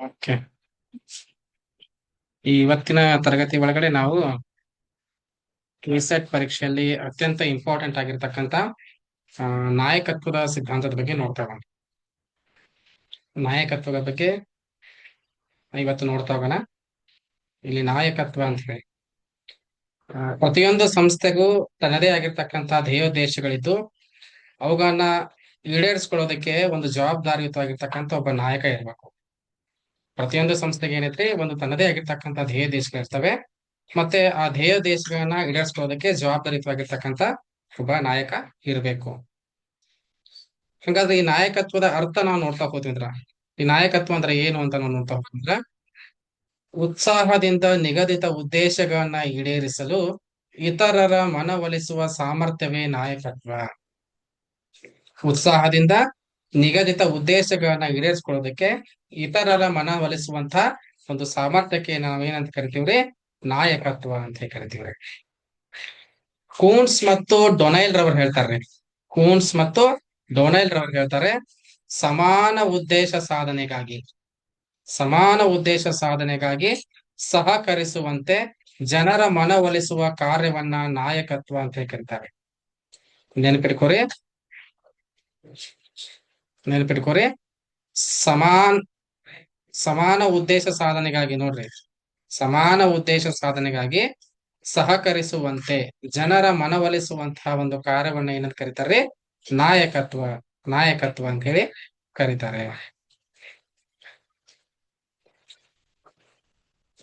Okay. ಈ ಇವತ್ತಿನ ತರಗತಿ ಒಳಗಡೆ ನಾವು ಕ್ವಿಸೆಟ್ ಪರೀಕ್ಷೆಯಲ್ಲಿ ಅತ್ಯಂತ ಇಂಪಾರ್ಟೆಂಟ್ ಆಗಿರ್ತಕ್ಕಂಥ ನಾಯಕತ್ವದ ಸಿದ್ಧಾಂತದ ಬಗ್ಗೆ ನೋಡ್ತಾ ಹೋಗೋಣ. ನಾಯಕತ್ವದ ಬಗ್ಗೆ ಇವತ್ತು ನೋಡ್ತಾ ಹೋಗೋಣ. ಇಲ್ಲಿ ನಾಯಕತ್ವ ಅಂತ ಹೇಳಿ ಪ್ರತಿಯೊಂದು ಸಂಸ್ಥೆಗೂ ತನ್ನದೇ ಆಗಿರ್ತಕ್ಕಂಥ ಧ್ಯೇಯೋದ್ದೇಶಗಳಿದ್ದು ಅವುಗಳನ್ನ ಈಡೇರಿಸ್ಕೊಳ್ಳೋದಕ್ಕೆ ಒಂದು ಜವಾಬ್ದಾರಿಯುತವಾಗಿರ್ತಕ್ಕಂಥ ಒಬ್ಬ ನಾಯಕ ಇರಬೇಕು. ಪ್ರತಿಯೊಂದು ಸಂಸ್ಥೆಗೆ ಏನೈತ್ರಿ, ಒಂದು ತನ್ನದೇ ಆಗಿರ್ತಕ್ಕಂಥ ಧ್ಯೇಯೋದ್ದೇಶಗಳಿರ್ತವೆ. ಮತ್ತೆ ಆ ಧ್ಯೇಯೋದ್ದೇಶಗಳನ್ನ ಈಡೇರಿಸ್ಕೊಳ್ಳೋದಕ್ಕೆ ಜವಾಬ್ದಾರಿಯುತವಾಗಿರ್ತಕ್ಕಂಥ ಒಬ್ಬ ನಾಯಕ ಇರಬೇಕು. ಹಾಗಾದ್ರೆ ಈ ನಾಯಕತ್ವದ ಅರ್ಥ ನಾವು ನೋಡ್ತಾ ಹೋದ್ವಿಂದ್ರ, ಈ ನಾಯಕತ್ವ ಅಂದ್ರೆ ಏನು ಅಂತ ನಾವು ನೋಡ್ತಾ ಹೋದ್ವಿಂದ್ರ, ಉತ್ಸಾಹದಿಂದ ನಿಗದಿತ ಉದ್ದೇಶಗಳನ್ನ ಈಡೇರಿಸಲು ಇತರರ ಮನವೊಲಿಸುವ ಸಾಮರ್ಥ್ಯವೇ ನಾಯಕತ್ವ. ಉತ್ಸಾಹದಿಂದ ನಿಗದಿತ ಉದ್ದೇಶಗಳನ್ನ ಈಡೇರಿಸ್ಕೊಳ್ಳೋದಕ್ಕೆ ಇತರರ ಮನವೊಲಿಸುವಂತ ಒಂದು ಸಾಮರ್ಥ್ಯಕ್ಕೆ ನಾವೇನಂತ ಕರಿತೀವ್ರಿ, ನಾಯಕತ್ವ ಅಂತ ಕರಿತೀವ್ರಿ. ಕೂನ್ಸ್ ಮತ್ತು ಡೊನೈಲ್ ರವರು ಹೇಳ್ತಾರ್ರಿ, ಕೂನ್ಸ್ ಮತ್ತು ಡೊನೈಲ್ ರವರು ಹೇಳ್ತಾರೆ, ಸಮಾನ ಉದ್ದೇಶ ಸಾಧನೆಗಾಗಿ ಸಹಕರಿಸುವಂತೆ ಜನರ ಮನವೊಲಿಸುವ ಕಾರ್ಯವನ್ನ ನಾಯಕತ್ವ ಅಂತ ಕರೀತಾರೆ. ನೆನಪಿಟ್ಕೋರಿ ಸಮಾನ ಉದ್ದೇಶ ಸಾಧನೆಗಾಗಿ, ನೋಡ್ರಿ, ಸಮಾನ ಉದ್ದೇಶ ಸಾಧನೆಗಾಗಿ ಸಹಕರಿಸುವಂತೆ ಜನರ ಮನವೊಲಿಸುವಂತಹ ಒಂದು ಕಾರ್ಯವನ್ನ ಏನಂತ ಕರೀತಾರೆ, ನಾಯಕತ್ವ ಅಂತ ಹೇಳಿ ಕರೀತಾರೆ.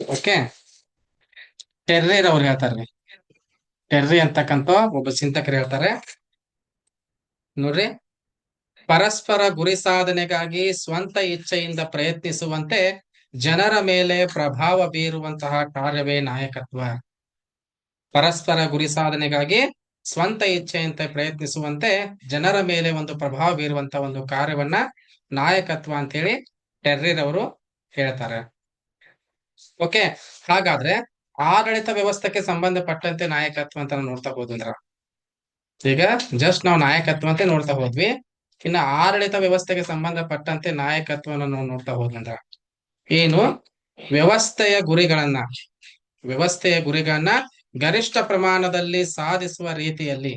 ಓಕೆ. ಟೆರ್ರಿರ್ ಅವ್ರು ಹೇಳ್ತಾರ್ರಿ, ಟೆರ್ರಿ ಅಂತಕ್ಕಂಥ ಒಬ್ಬ ಚಿಂತಕರು ಹೇಳ್ತಾರೆ, ನೋಡ್ರಿ, ಪರಸ್ಪರ ಗುರಿ ಸಾಧನೆಗಾಗಿ ಸ್ವಂತ ಇಚ್ಛೆಯಿಂದ ಪ್ರಯತ್ನಿಸುವಂತೆ ಜನರ ಮೇಲೆ ಪ್ರಭಾವ ಬೀರುವಂತಹ ಕಾರ್ಯವೇ ನಾಯಕತ್ವ. ಪರಸ್ಪರ ಗುರಿ ಸಾಧನೆಗಾಗಿ ಸ್ವಂತ ಇಚ್ಛೆಯಂತೆ ಪ್ರಯತ್ನಿಸುವಂತೆ ಜನರ ಮೇಲೆ ಒಂದು ಪ್ರಭಾವ ಬೀರುವಂತಹ ಒಂದು ಕಾರ್ಯವನ್ನ ನಾಯಕತ್ವ ಅಂತ ಹೇಳಿ ಟೆರ್ರಿರ್ ಅವರು ಹೇಳ್ತಾರೆ. ಓಕೆ. ಹಾಗಾದ್ರೆ ಆಡಳಿತ ವ್ಯವಸ್ಥೆಗೆ ಸಂಬಂಧಪಟ್ಟಂತೆ ನಾಯಕತ್ವ ಅಂತ ನಾವು ನೋಡ್ತಾ ಹೋದ್ವಿಂದ್ರ, ಈಗ ಜಸ್ಟ್ ನಾವು ನಾಯಕತ್ವ ಅಂತ ನೋಡ್ತಾ ಹೋದ್ವಿ. ಇನ್ನು ಆಡಳಿತ ವ್ಯವಸ್ಥೆಗೆ ಸಂಬಂಧಪಟ್ಟಂತೆ ನಾಯಕತ್ವವನ್ನು ನಾವು ನೋಡ್ತಾ ಹೋದ್ವಿಂದ್ರ, ಏನು, ವ್ಯವಸ್ಥೆಯ ಗುರಿಗಳನ್ನ ಗರಿಷ್ಠ ಪ್ರಮಾಣದಲ್ಲಿ ಸಾಧಿಸುವ ರೀತಿಯಲ್ಲಿ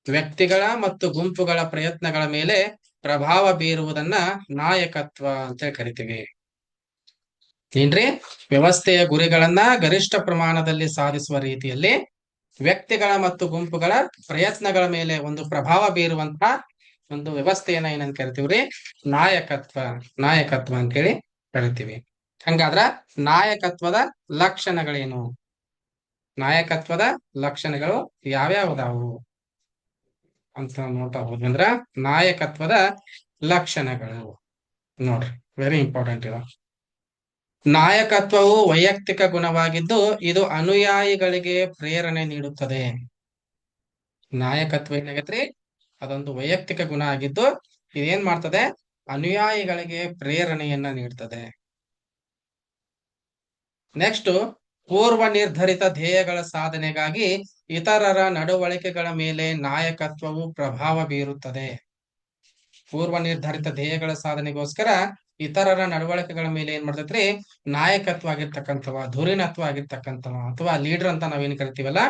ವ್ಯಕ್ತಿಗಳ ಮತ್ತು ಗುಂಪುಗಳ ಪ್ರಯತ್ನಗಳ ಮೇಲೆ ಪ್ರಭಾವ ಬೀರುವುದನ್ನ ನಾಯಕತ್ವ ಅಂತ ಕರಿತೀವಿ. ಏನ್ರಿ, ವ್ಯವಸ್ಥೆಯ ಗುರಿಗಳನ್ನ ಗರಿಷ್ಠ ಪ್ರಮಾಣದಲ್ಲಿ ಸಾಧಿಸುವ ರೀತಿಯಲ್ಲಿ ವ್ಯಕ್ತಿಗಳ ಮತ್ತು ಗುಂಪುಗಳ ಪ್ರಯತ್ನಗಳ ಮೇಲೆ ಒಂದು ಪ್ರಭಾವ ಬೀರುವಂತ ಒಂದು ವ್ಯವಸ್ಥೆಯನ್ನ ಏನಂತ ಕರಿತೀವ್ರಿ, ನಾಯಕತ್ವ ಅಂತ ಹೇಳಿ ಕರಿತೀವಿ. ಹಂಗಾದ್ರ ನಾಯಕತ್ವದ ಲಕ್ಷಣಗಳೇನು, ನಾಯಕತ್ವದ ಲಕ್ಷಣಗಳು ಯಾವ್ಯಾವುದಾವು ಅಂತ ನೋಡ್ತಾ ಹೋದ್ವಂದ್ರ, ನಾಯಕತ್ವದ ಲಕ್ಷಣಗಳು ನೋಡ್ರಿ, ವೆರಿ ಇಂಪಾರ್ಟೆಂಟ್ ಇದು. ನಾಯಕತ್ವವು ವೈಯಕ್ತಿಕ ಗುಣವಾಗಿದ್ದು ಇದು ಅನುಯಾಯಿಗಳಿಗೆ ಪ್ರೇರಣೆ ನೀಡುತ್ತದೆ. ನಾಯಕತ್ವ ಏನಾಗತ್ರಿ, ಅದೊಂದು ವೈಯಕ್ತಿಕ ಗುಣ ಆಗಿದ್ದು ಇದೇನ್ ಮಾಡ್ತದೆ, ಅನುಯಾಯಿಗಳಿಗೆ ಪ್ರೇರಣೆಯನ್ನ ನೀಡ್ತದೆ. ನೆಕ್ಸ್ಟ್, ಪೂರ್ವ ನಿರ್ಧರಿತ ಧ್ಯೇಯಗಳ ಸಾಧನೆಗಾಗಿ ಇತರರ ನಡವಳಿಕೆಗಳ ಮೇಲೆ ನಾಯಕತ್ವವು ಪ್ರಭಾವ ಬೀರುತ್ತದೆ. ಪೂರ್ವ ನಿರ್ಧರಿತ ಧ್ಯೇಯಗಳ ಸಾಧನೆಗೋಸ್ಕರ ಇತರರ ನಡವಳಿಕೆಗಳ ಮೇಲೆ ಏನ್ ಮಾಡ್ತೈತ್ರಿ, ನಾಯಕತ್ವ ಆಗಿರ್ತಕ್ಕಂಥವ, ಧುರೀಣತ್ವ ಆಗಿರ್ತಕ್ಕಂಥವ ಅಥವಾ ಲೀಡರ್ ಅಂತ ನಾವೇನ್ ಕರಿತೀವಲ್ಲ,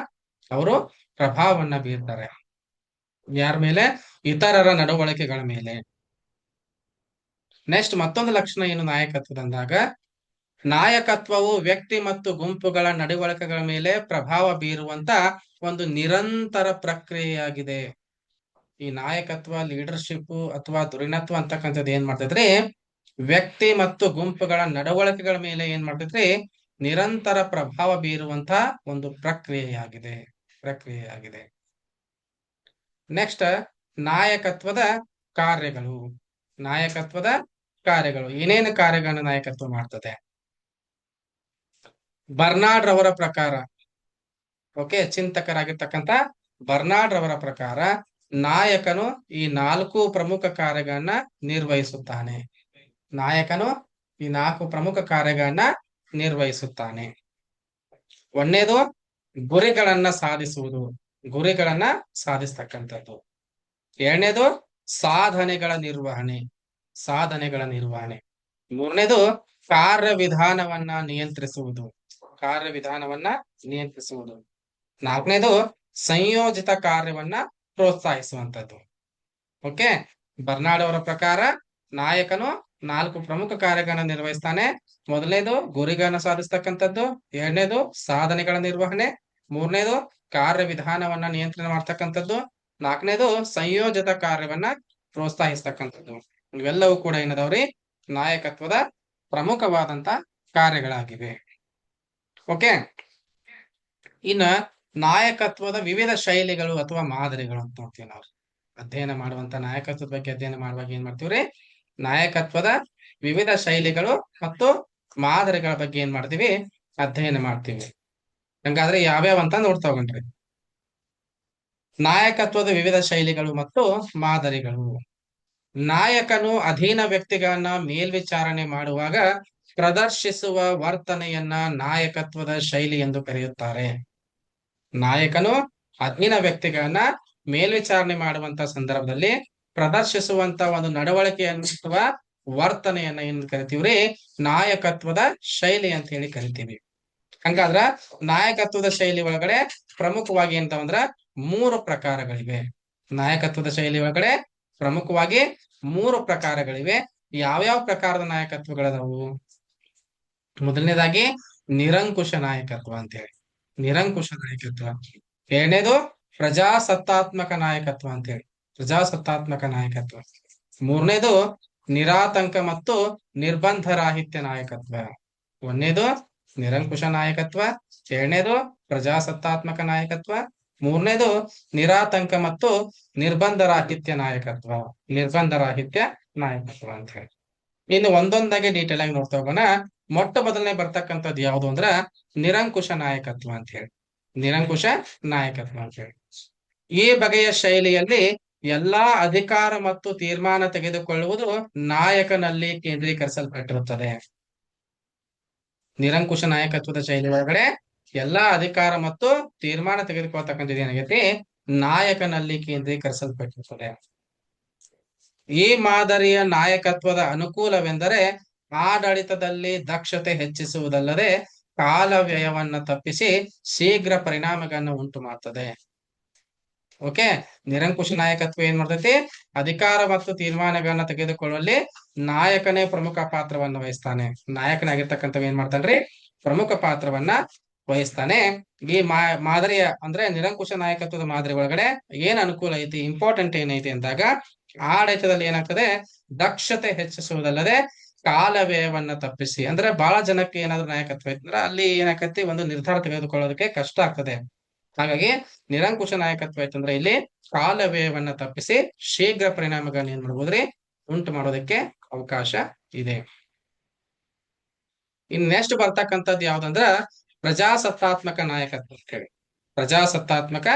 ಅವರು ಪ್ರಭಾವವನ್ನ ಬೀರ್ತಾರೆ. ಯಾರ ಮೇಲೆ, ಇತರರ ನಡವಳಿಕೆಗಳ ಮೇಲೆ. ನೆಕ್ಸ್ಟ್, ಮತ್ತೊಂದು ಲಕ್ಷಣ ಏನು ನಾಯಕತ್ವದ ಅಂದಾಗ, ನಾಯಕತ್ವವು ವ್ಯಕ್ತಿ ಮತ್ತು ಗುಂಪುಗಳ ನಡವಳಿಕೆಗಳ ಮೇಲೆ ಪ್ರಭಾವ ಬೀರುವಂತ ಒಂದು ನಿರಂತರ ಪ್ರಕ್ರಿಯೆಯಾಗಿದೆ. ಈ ನಾಯಕತ್ವ, ಲೀಡರ್ಶಿಪ್ ಅಥವಾ ಧುರೀಣತ್ವ ಅಂತಕ್ಕಂಥದ್ದು ಏನ್ ಮಾಡ್ತೈತ್ರಿ, ವ್ಯಕ್ತಿ ಮತ್ತು ಗುಂಪುಗಳ ನಡವಳಿಕೆಗಳ ಮೇಲೆ ಏನ್ ಮಾಡ್ತೈತ್ರಿ, ನಿರಂತರ ಪ್ರಭಾವ ಬೀರುವಂತ ಒಂದು ಪ್ರಕ್ರಿಯೆಯಾಗಿದೆ. ನೆಕ್ಸ್ಟ್, ನಾಯಕತ್ವದ ಕಾರ್ಯಗಳು ಏನೇನು ಕಾರ್ಯಗಳನ್ನು ನಾಯಕತ್ವ ಮಾಡ್ತದೆ. ಬರ್ನಾರ್ಡ್ ರವರ ಪ್ರಕಾರ, ಓಕೆ, ಚಿಂತಕರಾಗಿರ್ತಕ್ಕಂಥ ಬರ್ನಾರ್ಡ್ ರವರ ಪ್ರಕಾರ ನಾಯಕನು ಈ 4 ಪ್ರಮುಖ ಕಾರ್ಯಗಳನ್ನ ನಿರ್ವಹಿಸುತ್ತಾನೆ. ಒಂದನೇದು ಗುರಿಗಳನ್ನ ಸಾಧಿಸ್ತಕ್ಕಂಥದ್ದು. ಎರಡನೇದು ಸಾಧನೆಗಳ ನಿರ್ವಹಣೆ. ಮೂರನೇದು ಕಾರ್ಯವಿಧಾನವನ್ನ ನಿಯಂತ್ರಿಸುವುದು. ಕಾರ್ಯವಿಧಾನವನ್ನ ನಿಯಂತ್ರಿಸುವುದು. ನಾಲ್ಕನೇದು ಸಂಯೋಜಿತ ಕಾರ್ಯವನ್ನ ಪ್ರೋತ್ಸಾಹಿಸುವಂತದ್ದು. ಓಕೆ, ಬರ್ನಾಡ್ ಅವರ ಪ್ರಕಾರ ನಾಯಕನು 4 ಪ್ರಮುಖ ಕಾರ್ಯಗಳನ್ನ ನಿರ್ವಹಿಸ್ತಾನೆ. ಮೊದಲನೇದು ಗುರಿಗಳನ್ನ ಸಾಧಿಸ್ತಕ್ಕಂಥದ್ದು, ಎರಡನೇದು ಸಾಧನೆಗಳ ನಿರ್ವಹಣೆ, ಮೂರನೇದು ಕಾರ್ಯವಿಧಾನವನ್ನ ನಿಯಂತ್ರಣ ಮಾಡ್ತಕ್ಕಂಥದ್ದು, ನಾಲ್ಕನೇದು ಸಂಯೋಜಿತ ಕಾರ್ಯವನ್ನ ಪ್ರೋತ್ಸಾಹಿಸ್ತಕ್ಕಂಥದ್ದು. ಇವೆಲ್ಲವೂ ಕೂಡ ಏನದವ್ರಿ ನಾಯಕತ್ವದ ಪ್ರಮುಖವಾದಂತ ಕಾರ್ಯಗಳಾಗಿವೆ. ಓಕೆ, ಇನ್ನ ನಾಯಕತ್ವದ ವಿವಿಧ ಶೈಲಿಗಳು ಅಥವಾ ಮಾದರಿಗಳು ಅಂತ ನೋಡ್ತೀವಿ ನಾವು. ಅಧ್ಯಯನ ಮಾಡುವಂತ ನಾಯಕತ್ವದ ಬಗ್ಗೆ ಅಧ್ಯಯನ ಮಾಡುವಾಗ ಏನ್ ಮಾಡ್ತೀವ್ರಿ, ನಾಯಕತ್ವದ ವಿವಿಧ ಶೈಲಿಗಳು ಮತ್ತು ಮಾದರಿಗಳ ಬಗ್ಗೆ ಏನ್ ಮಾಡ್ತೀವಿ, ಅಧ್ಯಯನ ಮಾಡ್ತೀವಿ. ಹಂಗಾದ್ರೆ ಯಾವ್ಯಾವ ಅಂತ ನೋಡ್ತಾ ಹೋಗಣ್ರಿ. ನಾಯಕತ್ವದ ವಿವಿಧ ಶೈಲಿಗಳು ಮತ್ತು ಮಾದರಿಗಳು. ನಾಯಕನು ಅಧೀನ ವ್ಯಕ್ತಿಗಳನ್ನ ಮೇಲ್ವಿಚಾರಣೆ ಮಾಡುವಾಗ ಪ್ರದರ್ಶಿಸುವ ವರ್ತನೆಯನ್ನ ನಾಯಕತ್ವದ ಶೈಲಿ ಎಂದು ಕರೆಯುತ್ತಾರೆ. ನಾಯಕನು ಅಧೀನ ವ್ಯಕ್ತಿಗಳನ್ನ ಮೇಲ್ವಿಚಾರಣೆ ಮಾಡುವಂತ ಸಂದರ್ಭದಲ್ಲಿ ಪ್ರದರ್ಶಿಸುವಂತ ಒಂದು ನಡವಳಿಕೆಯನ್ನು ಅಥವಾ ವರ್ತನೆಯನ್ನ ಏನ್ ಕರಿತೀವ್ರಿ, ನಾಯಕತ್ವದ ಶೈಲಿ ಅಂತ ಹೇಳಿ ಕರಿತೀವಿ. ಹಂಗಾದ್ರ ನಾಯಕತ್ವದ ಶೈಲಿ ಒಳಗಡೆ ಪ್ರಮುಖವಾಗಿ ಏನಂತಂದ್ರ 3 ಪ್ರಕಾರಗಳಿವೆ. ನಾಯಕತ್ವದ ಶೈಲಿ ಒಳಗಡೆ ಪ್ರಮುಖವಾಗಿ 3 ಪ್ರಕಾರಗಳಿವೆ. ಯಾವ್ಯಾವ ಪ್ರಕಾರದ ನಾಯಕತ್ವಗಳದಾವು? ಮೊದಲನೇದಾಗಿ ನಿರಂಕುಶ ನಾಯಕತ್ವ ಅಂತ ಹೇಳಿ, ನಿರಂಕುಶ ನಾಯಕತ್ವ. ಎರಡನೇದು ಪ್ರಜಾಸತ್ತಾತ್ಮಕ ನಾಯಕತ್ವ ಅಂತ ಹೇಳಿ, ಪ್ರಜಾಸತ್ತಾತ್ಮಕ ನಾಯಕತ್ವ. ಮೂರನೇದು ನಿರಾತಂಕ ಮತ್ತು ನಿರ್ಬಂಧ ರಾಹಿತ್ಯ ನಾಯಕತ್ವ. ಒಂದನೇದು ನಿರಂಕುಶ ನಾಯಕತ್ವ, ಎರಡನೇದು ಪ್ರಜಾಸತ್ತಾತ್ಮಕ ನಾಯಕತ್ವ, ಮೂರನೇದು ನಿರಾತಂಕ ಮತ್ತು ನಿರ್ಬಂಧ ರಾಹಿತ್ಯ ನಾಯಕತ್ವ. ನಿರ್ಬಂಧ ರಾಹಿತ್ಯ ನಾಯಕತ್ವ ಅಂತ ಹೇಳಿ. ಇನ್ನು ಒಂದೊಂದಾಗಿ ಡೀಟೇಲ್ ಆಗಿ ನೋಡ್ತಾ ಹೋಗೋಣ. ಮೊಟ್ಟ ಮೊದಲನೇ ಬರ್ತಕ್ಕಂಥದ್ದು ಯಾವುದು ಅಂದ್ರ ನಿರಂಕುಶ ನಾಯಕತ್ವ ಅಂತ ಹೇಳಿ. ನಿರಂಕುಶ ನಾಯಕತ್ವ ಅಂತ ಹೇಳಿ, ಈ ಬಗೆಯ ಶೈಲಿಯಲ್ಲಿ ಎಲ್ಲಾ ಅಧಿಕಾರ ಮತ್ತು ತೀರ್ಮಾನ ತೆಗೆದುಕೊಳ್ಳುವುದು ನಾಯಕನಲ್ಲಿ ಕೇಂದ್ರೀಕರಿಸಲ್ಪಟ್ಟಿರುತ್ತದೆ. ನಿರಂಕುಶ ನಾಯಕತ್ವದ ಶೈಲಿ ಒಳಗಡೆ ಎಲ್ಲಾ ಅಧಿಕಾರ ಮತ್ತು ತೀರ್ಮಾನ ತೆಗೆದುಕೊಳ್ತಕ್ಕಂಥದ್ದು ಏನಾಗೈತಿ, ನಾಯಕನಲ್ಲಿ ಕೇಂದ್ರೀಕರಿಸಲ್ಪಟ್ಟಿರುತ್ತದೆ. ಈ ಮಾದರಿಯ ನಾಯಕತ್ವದ ಅನುಕೂಲವೆಂದರೆ ಆಡಳಿತದಲ್ಲಿ ದಕ್ಷತೆ ಹೆಚ್ಚಿಸುವುದಲ್ಲದೆ ಕಾಲ ವ್ಯಯವನ್ನ ತಪ್ಪಿಸಿ ಶೀಘ್ರ ಪರಿಣಾಮಗಳನ್ನು ಉಂಟು ಮಾಡ್ತದೆ. ಓಕೆ, ನಿರಂಕುಶ ನಾಯಕತ್ವ ಏನ್ ಮಾಡ್ತೈತಿ, ಅಧಿಕಾರ ಮತ್ತು ತೀರ್ಮಾನಗಳನ್ನ ತೆಗೆದುಕೊಳ್ಳುವಲ್ಲಿ ನಾಯಕನೇ ಪ್ರಮುಖ ಪಾತ್ರವನ್ನ ವಹಿಸ್ತಾನೆ. ನಾಯಕನಾಗಿರ್ತಕ್ಕಂಥವ್ ಏನ್ ಮಾಡ್ತಾನ್ರಿ, ಪ್ರಮುಖ ಪಾತ್ರವನ್ನ ವಹಿಸ್ತಾನೆ. ಈ ಮಾದರಿಯ ಅಂದ್ರೆ ನಿರಂಕುಶ ನಾಯಕತ್ವದ ಮಾದರಿ ಒಳಗಡೆ ಏನ್ ಅನುಕೂಲ ಐತಿ, ಇಂಪಾರ್ಟೆಂಟ್ ಏನೈತಿ ಅಂದಾಗ, ಆಡಳಿತದಲ್ಲಿ ಏನಾಗ್ತದೆ, ದಕ್ಷತೆ ಹೆಚ್ಚಿಸುವುದಲ್ಲದೆ ಕಾಲ ವ್ಯಯವನ್ನ ತಪ್ಪಿಸಿ. ಅಂದ್ರೆ ಬಹಳ ಜನಕ್ಕೆ ಏನಾದ್ರು ನಾಯಕತ್ವ ಐತಂದ್ರ ಅಲ್ಲಿ ಏನಾಕತಿ, ಒಂದು ನಿರ್ಧಾರ ತೆಗೆದುಕೊಳ್ಳೋದಕ್ಕೆ ಕಷ್ಟ ಆಗ್ತದೆ. ಹಾಗಾಗಿ ನಿರಂಕುಶ ನಾಯಕತ್ವ ಐತಂದ್ರೆ ಇಲ್ಲಿ ಕಾಲ ವ್ಯಯವನ್ನ ತಪ್ಪಿಸಿ ಶೀಘ್ರ ಪರಿಣಾಮಗಳನ್ನ ಏನ್ ಮಾಡ್ಬೋದ್ರಿ, ಉಂಟು ಮಾಡೋದಕ್ಕೆ ಅವಕಾಶ ಇದೆ. ಇನ್ ನೆಕ್ಸ್ಟ್ ಬರ್ತಕ್ಕಂಥದ್ದು ಯಾವ್ದಂದ್ರ ಪ್ರಜಾಸತ್ತಾತ್ಮಕ ನಾಯಕತ್ವ ಅಂತ ಹೇಳಿ. ಪ್ರಜಾಸತ್ತಾತ್ಮಕ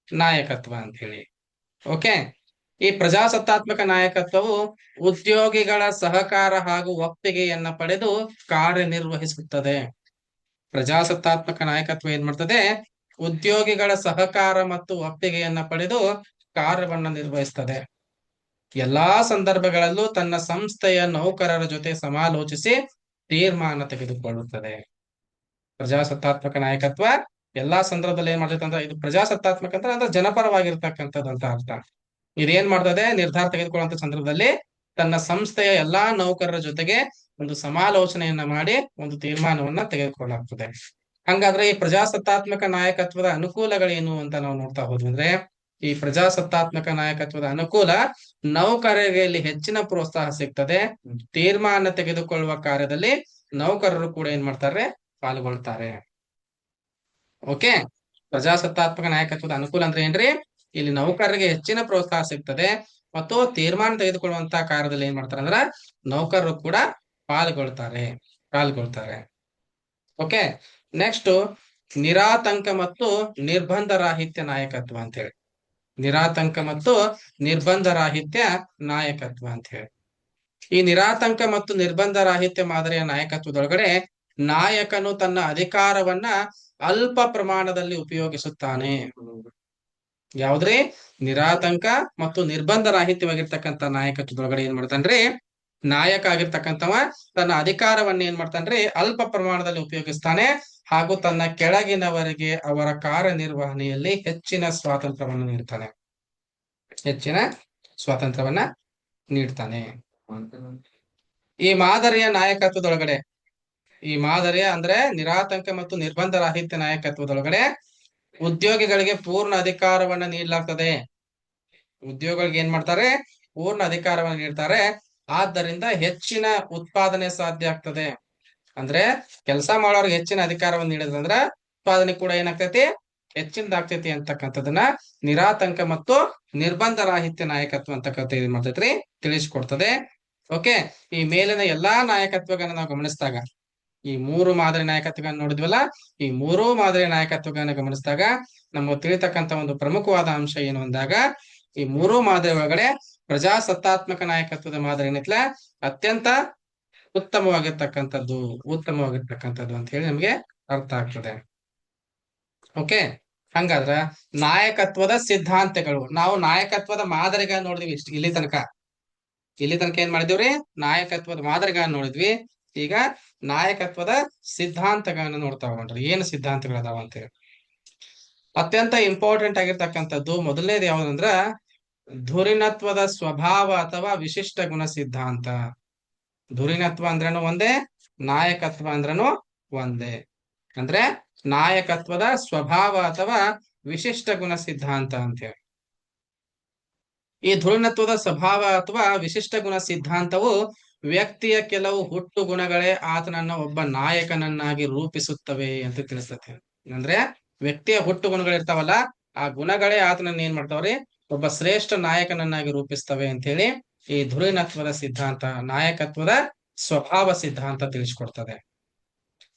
ನಾಯಕತ್ವ ಅಂತ ಹೇಳಿ. ಓಕೆ, ಈ ಪ್ರಜಾಸತ್ತಾತ್ಮಕ ನಾಯಕತ್ವವು ಉದ್ಯೋಗಿಗಳ ಸಹಕಾರ ಹಾಗೂ ಒಪ್ಪಿಗೆಯನ್ನ ಪಡೆದು ಕಾರ್ಯನಿರ್ವಹಿಸುತ್ತದೆ. ಪ್ರಜಾಸತ್ತಾತ್ಮಕ ನಾಯಕತ್ವ ಏನ್ ಮಾಡ್ತದೆ, ಉದ್ಯೋಗಿಗಳ ಸಹಕಾರ ಮತ್ತು ಒಪ್ಪಿಗೆಯನ್ನ ಪಡೆದು ಕಾರ್ಯವನ್ನ ನಿರ್ವಹಿಸ್ತದೆ. ಎಲ್ಲಾ ಸಂದರ್ಭಗಳಲ್ಲೂ ತನ್ನ ಸಂಸ್ಥೆಯ ನೌಕರರ ಜೊತೆ ಸಮಾಲೋಚಿಸಿ ತೀರ್ಮಾನ ತೆಗೆದುಕೊಳ್ಳುತ್ತದೆ. ಪ್ರಜಾಸತ್ತಾತ್ಮಕ ನಾಯಕತ್ವ ಎಲ್ಲಾ ಸಂದರ್ಭದಲ್ಲಿ ಏನ್ ಮಾಡ್ತೈತೆ ಅಂದ್ರೆ, ಇದು ಪ್ರಜಾಸತ್ತಾತ್ಮಕ ಅಂದ್ರೆ ಜನಪರವಾಗಿರ್ತಕ್ಕಂಥದ್ದು ಅಂತ ಅರ್ಥ. ಇದೇನ್ ಮಾಡ್ತದೆ, ನಿರ್ಧಾರ ತೆಗೆದುಕೊಳ್ಳುವಂತ ಸಂದರ್ಭದಲ್ಲಿ ತನ್ನ ಸಂಸ್ಥೆಯ ಎಲ್ಲಾ ನೌಕರರ ಜೊತೆಗೆ ಒಂದು ಸಮಾಲೋಚನೆಯನ್ನ ಮಾಡಿ ಒಂದು ತೀರ್ಮಾನವನ್ನ ತೆಗೆದುಕೊಳ್ಳಲಾಗ್ತದೆ. ಹಂಗಾದ್ರೆ ಈ ಪ್ರಜಾಸತ್ತಾತ್ಮಕ ನಾಯಕತ್ವದ ಅನುಕೂಲಗಳೇನು ಅಂತ ನಾವು ನೋಡ್ತಾ ಹೋದ್ವಿ ಅಂದ್ರೆ, ಈ ಪ್ರಜಾಸತ್ತಾತ್ಮಕ ನಾಯಕತ್ವದ ಅನುಕೂಲ, ನೌಕರರಿಗೆ ಇಲ್ಲಿ ಹೆಚ್ಚಿನ ಪ್ರೋತ್ಸಾಹ ಸಿಗ್ತದೆ. ತೀರ್ಮಾನ ತೆಗೆದುಕೊಳ್ಳುವ ಕಾರ್ಯದಲ್ಲಿ ನೌಕರರು ಕೂಡ ಏನ್ ಮಾಡ್ತಾರೆ, ಪಾಲ್ಗೊಳ್ತಾರೆ. ಓಕೆ, ಪ್ರಜಾಸತ್ತಾತ್ಮಕ ನಾಯಕತ್ವದ ಅನುಕೂಲ ಅಂದ್ರೆ ಏನ್ರಿ, ಇಲ್ಲಿ ನೌಕರರಿಗೆ ಹೆಚ್ಚಿನ ಪ್ರೋತ್ಸಾಹ ಸಿಗ್ತದೆ ಮತ್ತು ತೀರ್ಮಾನ ತೆಗೆದುಕೊಳ್ಳುವಂತ ಕಾರ್ಯದಲ್ಲಿ ಏನ್ ಮಾಡ್ತಾರೆ ಅಂದ್ರ ನೌಕರರು ಕೂಡ ಪಾಲ್ಗೊಳ್ತಾರೆ. ಓಕೆ, ನೆಕ್ಸ್ಟ್ ನಿರಾತಂಕ ಮತ್ತು ನಿರ್ಬಂಧ ರಾಹಿತ್ಯ ನಾಯಕತ್ವ ಅಂತ ಹೇಳಿ. ನಿರಾತಂಕ ಮತ್ತು ನಿರ್ಬಂಧ ರಾಹಿತ್ಯ ನಾಯಕತ್ವ ಅಂತ ಹೇಳಿ. ಈ ನಿರಾತಂಕ ಮತ್ತು ನಿರ್ಬಂಧ ರಾಹಿತ್ಯ ಮಾದರಿಯ ನಾಯಕತ್ವದೊಳಗಡೆ ನಾಯಕನು ತನ್ನ ಅಧಿಕಾರವನ್ನ ಅಲ್ಪ ಪ್ರಮಾಣದಲ್ಲಿ ಉಪಯೋಗಿಸುತ್ತಾನೆ. ಯಾವ್ದ್ರಿ, ನಿರಾತಂಕ ಮತ್ತು ನಿರ್ಬಂಧ ರಾಹಿತ್ಯವಾಗಿರ್ತಕ್ಕಂಥ ನಾಯಕತ್ವದೊಳಗಡೆ ಏನ್ ಮಾಡ್ತಾನ್ರಿ, ನಾಯಕ ಆಗಿರ್ತಕ್ಕಂಥವ ತನ್ನ ಅಧಿಕಾರವನ್ನ ಏನ್ ಮಾಡ್ತಾನ್ರಿ ಅಲ್ಪ ಪ್ರಮಾಣದಲ್ಲಿ ಉಪಯೋಗಿಸ್ತಾನೆ, ಹಾಗೂ ತನ್ನ ಕೆಳಗಿನವರಿಗೆ ಅವರ ಕಾರ್ಯನಿರ್ವಹಣೆಯಲ್ಲಿ ಹೆಚ್ಚಿನ ಸ್ವಾತಂತ್ರ್ಯವನ್ನು ನೀಡ್ತಾನೆ. ಹೆಚ್ಚಿನ ಸ್ವಾತಂತ್ರ್ಯವನ್ನ ನೀಡ್ತಾನೆ. ಈ ಮಾದರಿಯ ನಾಯಕತ್ವದೊಳಗಡೆ, ಈ ಮಾದರಿಯ ಅಂದ್ರೆ ನಿರಾತಂಕ ಮತ್ತು ನಿರ್ಬಂಧ ರಾಹಿತ್ಯ ನಾಯಕತ್ವದೊಳಗಡೆ ಉದ್ಯೋಗಿಗಳಿಗೆ ಪೂರ್ಣ ಅಧಿಕಾರವನ್ನ ನೀಡಲಾಗ್ತದೆ. ಉದ್ಯೋಗಿಗಳಿಗೆ ಏನ್ ಮಾಡ್ತಾರೆ, ಪೂರ್ಣ ಅಧಿಕಾರವನ್ನು ನೀಡ್ತಾರೆ. ಆದ್ದರಿಂದ ಹೆಚ್ಚಿನ ಉತ್ಪಾದನೆ ಸಾಧ್ಯ ಆಗ್ತದೆ. ಅಂದ್ರೆ ಕೆಲಸ ಮಾಡೋರ್ಗೆ ಹೆಚ್ಚಿನ ಅಧಿಕಾರವನ್ನು ನೀಡಿದ್ರಂದ್ರ ಉತ್ಪಾದನೆ ಕೂಡ ಏನಾಗ್ತೈತಿ, ಹೆಚ್ಚಿನದಾಗ್ತೈತಿ ಅಂತಕ್ಕಂಥದನ್ನ ನಿರಾತಂಕ ಮತ್ತು ನಿರ್ಬಂಧ ರಾಹಿತ್ಯ ನಾಯಕತ್ವ ಅಂತಕ್ಕಂಥ ಏನ್ ಮಾಡ್ತೈತ್ರಿ ತಿಳಿಸ್ಕೊಡ್ತದೆ. ಓಕೆ, ಈ ಮೇಲಿನ ಎಲ್ಲಾ ನಾಯಕತ್ವಗಳನ್ನ ನಾವು ಗಮನಿಸಿದಾಗ, ಈ ಮೂರು ಮಾದರಿ ನಾಯಕತ್ವಗಳನ್ನ ನೋಡಿದ್ವಲ್ಲ, ಈ ಮೂರೂ ಮಾದರಿ ನಾಯಕತ್ವಗಳನ್ನ ಗಮನಿಸಿದಾಗ ನಮಗೆ ತಿಳಿತಕ್ಕಂತ ಒಂದು ಪ್ರಮುಖವಾದ ಅಂಶ ಏನು ಅಂದಾಗ, ಈ ಮೂರೂ ಮಾದರಿ ಒಳಗಡೆ ಪ್ರಜಾಸತ್ತಾತ್ಮಕ ನಾಯಕತ್ವದ ಮಾದರಿ ಏನೈತ್ಲ ಅತ್ಯಂತ ಉತ್ತಮವಾಗಿರ್ತಕ್ಕಂಥದ್ದು ಅಂತ ಹೇಳಿ ನಮ್ಗೆ ಅರ್ಥ ಆಗ್ತದೆ. ಓಕೆ, ಹಂಗಾದ್ರ ನಾಯಕತ್ವದ ಸಿದ್ಧಾಂತಗಳು, ನಾವು ನಾಯಕತ್ವದ ಮಾದರಿಗಳನ್ನ ನೋಡಿದ್ವಿ ಇಲ್ಲಿ ತನಕ ಏನ್ ಮಾಡಿದಿವ್ರಿ, ನಾಯಕತ್ವದ ಮಾದರಿಗಳನ್ನ ನೋಡಿದ್ವಿ. ಈಗ ನಾಯಕತ್ವದ ಸಿದ್ಧಾಂತಗಳನ್ನ ನೋಡ್ತಾ ಹೋಗ್ರಿ, ಏನು ಸಿದ್ಧಾಂತಗಳದಾವ ಅಂತೇಳಿ. ಅತ್ಯಂತ ಇಂಪಾರ್ಟೆಂಟ್ ಆಗಿರ್ತಕ್ಕಂಥದ್ದು ಮೊದಲನೇದು ಯಾವ್ದಂದ್ರ ಧುರೀಣತ್ವದ ಸ್ವಭಾವ ಅಥವಾ ವಿಶಿಷ್ಟ ಗುಣ ಸಿದ್ಧಾಂತ. ಧುರೀಣತ್ವ ಅಂದ್ರೇನು ಒಂದೇ, ನಾಯಕತ್ವ ಅಂದ್ರೇನು ಒಂದೇ. ಅಂದ್ರೆ ನಾಯಕತ್ವದ ಸ್ವಭಾವ ಅಥವಾ ವಿಶಿಷ್ಟ ಗುಣ ಸಿದ್ಧಾಂತ ಅಂತೇಳಿ. ಈ ಧುರೀಣತ್ವದ ಸ್ವಭಾವ ಅಥವಾ ವಿಶಿಷ್ಟ ಗುಣ ಸಿದ್ಧಾಂತವು ವ್ಯಕ್ತಿಯ ಕೆಲವು ಹುಟ್ಟು ಗುಣಗಳೇ ಆತನನ್ನ ಒಬ್ಬ ನಾಯಕನನ್ನಾಗಿ ರೂಪಿಸುತ್ತವೆ ಅಂತ ತಿಳಿಸ್ತದೆ. ಅಂದ್ರೆ ವ್ಯಕ್ತಿಯ ಹುಟ್ಟು ಗುಣಗಳಿರ್ತಾವಲ್ಲ, ಆ ಗುಣಗಳೇ ಆತನನ್ನ ಏನ್ ಮಾಡ್ತಾವ್ರಿ ಒಬ್ಬ ಶ್ರೇಷ್ಠ ನಾಯಕನನ್ನಾಗಿ ರೂಪಿಸ್ತವೆ ಅಂತ ಹೇಳಿ ಈ ಧುರೀಣತ್ವದ ಸಿದ್ಧಾಂತ, ನಾಯಕತ್ವದ ಸ್ವಭಾವ ಸಿದ್ಧಾಂತ ತಿಳಿಸ್ಕೊಡ್ತದೆ.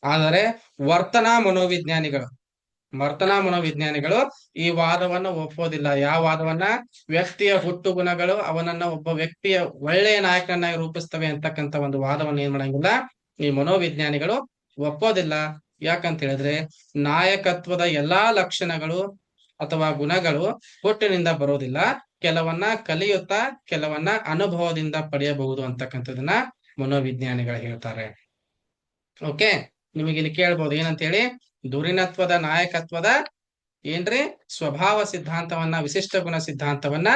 ಆದರೆ ವರ್ತನಾ ಮನೋವಿಜ್ಞಾನಿಗಳು ಈ ವಾದವನ್ನ ಒಪ್ಪೋದಿಲ್ಲ. ಯಾವ ವಾದವನ್ನ? ವ್ಯಕ್ತಿಯ ಹುಟ್ಟು ಗುಣಗಳು ಅವನನ್ನ ಒಬ್ಬ ವ್ಯಕ್ತಿಯ ಒಳ್ಳೆಯ ನಾಯಕನನ್ನಾಗಿ ರೂಪಿಸ್ತವೆ ಅಂತಕ್ಕಂಥ ಒಂದು ವಾದವನ್ನ ಏನ್ ಮಾಡಂಗಿಲ್ಲ ಈ ಮನೋವಿಜ್ಞಾನಿಗಳು ಒಪ್ಪೋದಿಲ್ಲ. ಯಾಕಂತ ಹೇಳಿದ್ರೆ ನಾಯಕತ್ವದ ಎಲ್ಲಾ ಲಕ್ಷಣಗಳು ಅಥವಾ ಗುಣಗಳು ಹುಟ್ಟಿನಿಂದ ಬರೋದಿಲ್ಲ, ಕೆಲವನ್ನ ಕಲಿಯುತ್ತಾ ಕೆಲವನ್ನ ಅನುಭವದಿಂದ ಪಡೆಯಬಹುದು ಅಂತಕ್ಕಂಥದನ್ನ ಮನೋವಿಜ್ಞಾನಿಗಳು ಹೇಳ್ತಾರೆ. ಓಕೆ, ನಿಮಗೆ ಇಲ್ಲಿ ಕೇಳ್ಬೋದು ಏನಂತ ಹೇಳಿ, ಧುರೀಣತ್ವದ ನಾಯಕತ್ವದ ಏನ್ರಿ ಸ್ವಭಾವ ಸಿದ್ಧಾಂತವನ್ನ, ವಿಶಿಷ್ಟ ಗುಣ ಸಿದ್ಧಾಂತವನ್ನ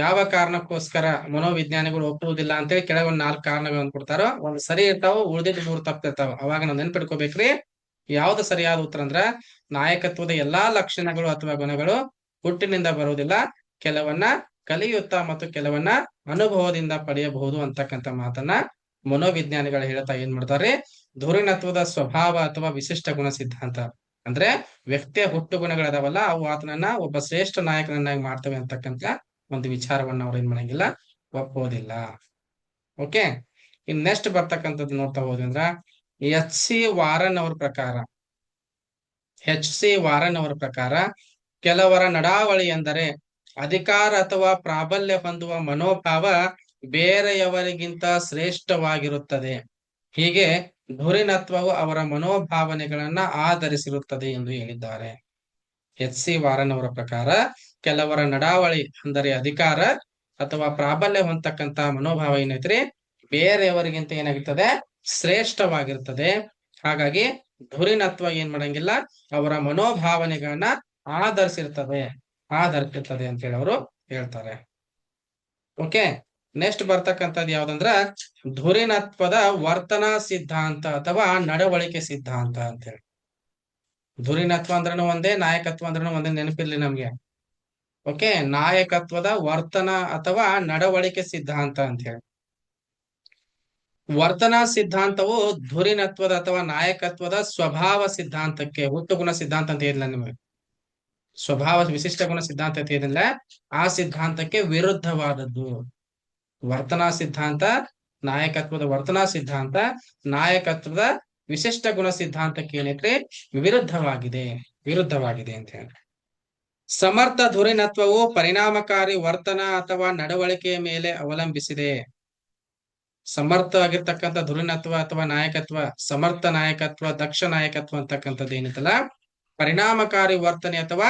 ಯಾವ ಕಾರಣಕ್ಕೋಸ್ಕರ ಮನೋವಿಜ್ಞಾನಿಗಳು ಒಪ್ಪುವುದಿಲ್ಲ ಅಂತೇಳಿ ಕೆಳಗೆ ಒಂದ್ 4 ಕಾರಣಗಳನ್ನು ಕೊಡ್ತಾರೋ. ಒಂದ್ ಸರಿ ಇರ್ತಾವ, ಉಳಿದಿದ್ದು 3 ತಪ್ಪಿರ್ತಾವ. ಅವಾಗ ನಾವು ನೆನ್ಪಿಟ್ಕೋಬೇಕ್ರಿ, ಯಾವ್ದು ಸರಿಯಾದ ಉತ್ತರ ಅಂದ್ರ ನಾಯಕತ್ವದ ಎಲ್ಲಾ ಲಕ್ಷಣಗಳು ಅಥವಾ ಗುಣಗಳು ಹುಟ್ಟಿನಿಂದ ಬರುವುದಿಲ್ಲ, ಕೆಲವನ್ನ ಕಲಿಯುತ್ತಾ ಮತ್ತು ಕೆಲವನ್ನ ಅನುಭವದಿಂದ ಪಡೆಯಬಹುದು ಅಂತಕ್ಕಂಥ ಮಾತನ್ನ ಮನೋವಿಜ್ಞಾನಿಗಳು ಹೇಳ್ತಾ ಏನ್ ಮಾಡ್ತಾರೆ, ಧುರೀಣತ್ವದ ಸ್ವಭಾವ ಅಥವಾ ವಿಶಿಷ್ಟ ಗುಣ ಸಿದ್ಧಾಂತ ಅಂದ್ರೆ ವ್ಯಕ್ತಿಯ ಹುಟ್ಟು ಗುಣಗಳದಾವಲ್ಲ, ಅವು ಆತನನ್ನ ಒಬ್ಬ ಶ್ರೇಷ್ಠ ನಾಯಕನನ್ನಾಗಿ ಮಾಡ್ತವೆ ಅಂತಕ್ಕಂಥ ಒಂದು ವಿಚಾರವನ್ನ ಅವ್ರು ಏನ್ ಮಾಡಂಗಿಲ್ಲ, ಒಪ್ಪೋದಿಲ್ಲ. ಓಕೆ, ಇನ್ ನೆಕ್ಸ್ಟ್ ಬರ್ತಕ್ಕಂಥದ್ದು ನೋಡ್ತಾ ಹೋದ್ವಿ ಅಂದ್ರ ಎಚ್.ಸಿ. ವಾರನ್ ಅವರ ಪ್ರಕಾರ ಕೆಲವರ ನಡಾವಳಿ ಎಂದರೆ ಅಧಿಕಾರ ಅಥವಾ ಪ್ರಾಬಲ್ಯ ಹೊಂದುವ ಮನೋಭಾವ ಬೇರೆಯವರಿಗಿಂತ ಶ್ರೇಷ್ಠವಾಗಿರುತ್ತದೆ. ಹೀಗೆ ಧುರೀಣತ್ವವು ಅವರ ಮನೋಭಾವನೆಗಳನ್ನ ಆಧರಿಸಿರುತ್ತದೆ ಎಂದು ಹೇಳಿದ್ದಾರೆ. ಎಚ್.ಸಿ. ವಾರನ್ ಅವರ ಪ್ರಕಾರ ಕೆಲವರ ನಡಾವಳಿ ಅಂದರೆ ಅಧಿಕಾರ ಅಥವಾ ಪ್ರಾಬಲ್ಯ ಹೊಂದತಕ್ಕಂತ ಮನೋಭಾವ ಏನೈತ್ರಿ ಬೇರೆಯವರಿಗಿಂತ ಏನಾಗಿರ್ತದೆ, ಶ್ರೇಷ್ಠವಾಗಿರ್ತದೆ. ಹಾಗಾಗಿ ಧುರೀಣತ್ವ ಏನ್ ಮಾಡಂಗಿಲ್ಲ, ಅವರ ಮನೋಭಾವನೆಗಳನ್ನ ಆಧರಿಸಿರ್ತದೆ ಅಂತ ಹೇಳಿ ಅವರು ಹೇಳ್ತಾರೆ. ಓಕೆ, ನೆಕ್ಸ್ಟ್ ಬರ್ತಕ್ಕಂಥದ್ದು ಯಾವ್ದಂದ್ರ ಧುರೀಣತ್ವದ ವರ್ತನಾ ಸಿದ್ಧಾಂತ ಅಥವಾ ನಡವಳಿಕೆ ಸಿದ್ಧಾಂತ ಅಂತ ಹೇಳಿ. ಧುರೀಣತ್ವ ಅಂದ್ರೂ ಒಂದೇ, ನಾಯಕತ್ವ ಅಂದ್ರೂ ಒಂದೇ, ನೆನಪಿರ್ಲಿ ನಮ್ಗೆ. ಓಕೆ, ನಾಯಕತ್ವದ ವರ್ತನ ಅಥವಾ ನಡವಳಿಕೆ ಸಿದ್ಧಾಂತ ಅಂತ ಹೇಳಿ. ವರ್ತನಾ ಸಿದ್ಧಾಂತವು ಧುರೀಣತ್ವದ ಅಥವಾ ನಾಯಕತ್ವದ ಸ್ವಭಾವ ಸಿದ್ಧಾಂತಕ್ಕೆ, ಹುಟ್ಟು ಗುಣ ಸಿದ್ಧಾಂತ ಅಂತ ಏನಿಲ್ಲ ನಿಮಗೆ, ಸ್ವಭಾವ ವಿಶಿಷ್ಟ ಗುಣ ಸಿದ್ಧಾಂತ ಅಂತ ಏನಿಲ್ಲ, ಆ ಸಿದ್ಧಾಂತಕ್ಕೆ ವಿರುದ್ಧವಾದದ್ದು. ವರ್ತನಾ ಸಿದ್ಧಾಂತ ನಾಯಕತ್ವದ ವರ್ತನಾ ಸಿದ್ಧಾಂತ ನಾಯಕತ್ವದ ವಿಶಿಷ್ಟ ಗುಣ ಸಿದ್ಧಾಂತಕ್ಕೆ ಏನೈತ್ರಿ ವಿರುದ್ಧವಾಗಿದೆ ಅಂತ ಹೇಳಿ. ಸಮರ್ಥ ಧುರೀಣತ್ವವು ಪರಿಣಾಮಕಾರಿ ವರ್ತನ ಅಥವಾ ನಡವಳಿಕೆಯ ಮೇಲೆ ಅವಲಂಬಿಸಿದೆ. ಸಮರ್ಥ ಆಗಿರ್ತಕ್ಕಂಥ ಧುರೀಣತ್ವ ಅಥವಾ ನಾಯಕತ್ವ, ಸಮರ್ಥ ನಾಯಕತ್ವ, ದಕ್ಷ ನಾಯಕತ್ವ ಅಂತಕ್ಕಂಥದ್ದು ಏನಿತ್ತಲ್ಲ ಪರಿಣಾಮಕಾರಿ ವರ್ತನೆ ಅಥವಾ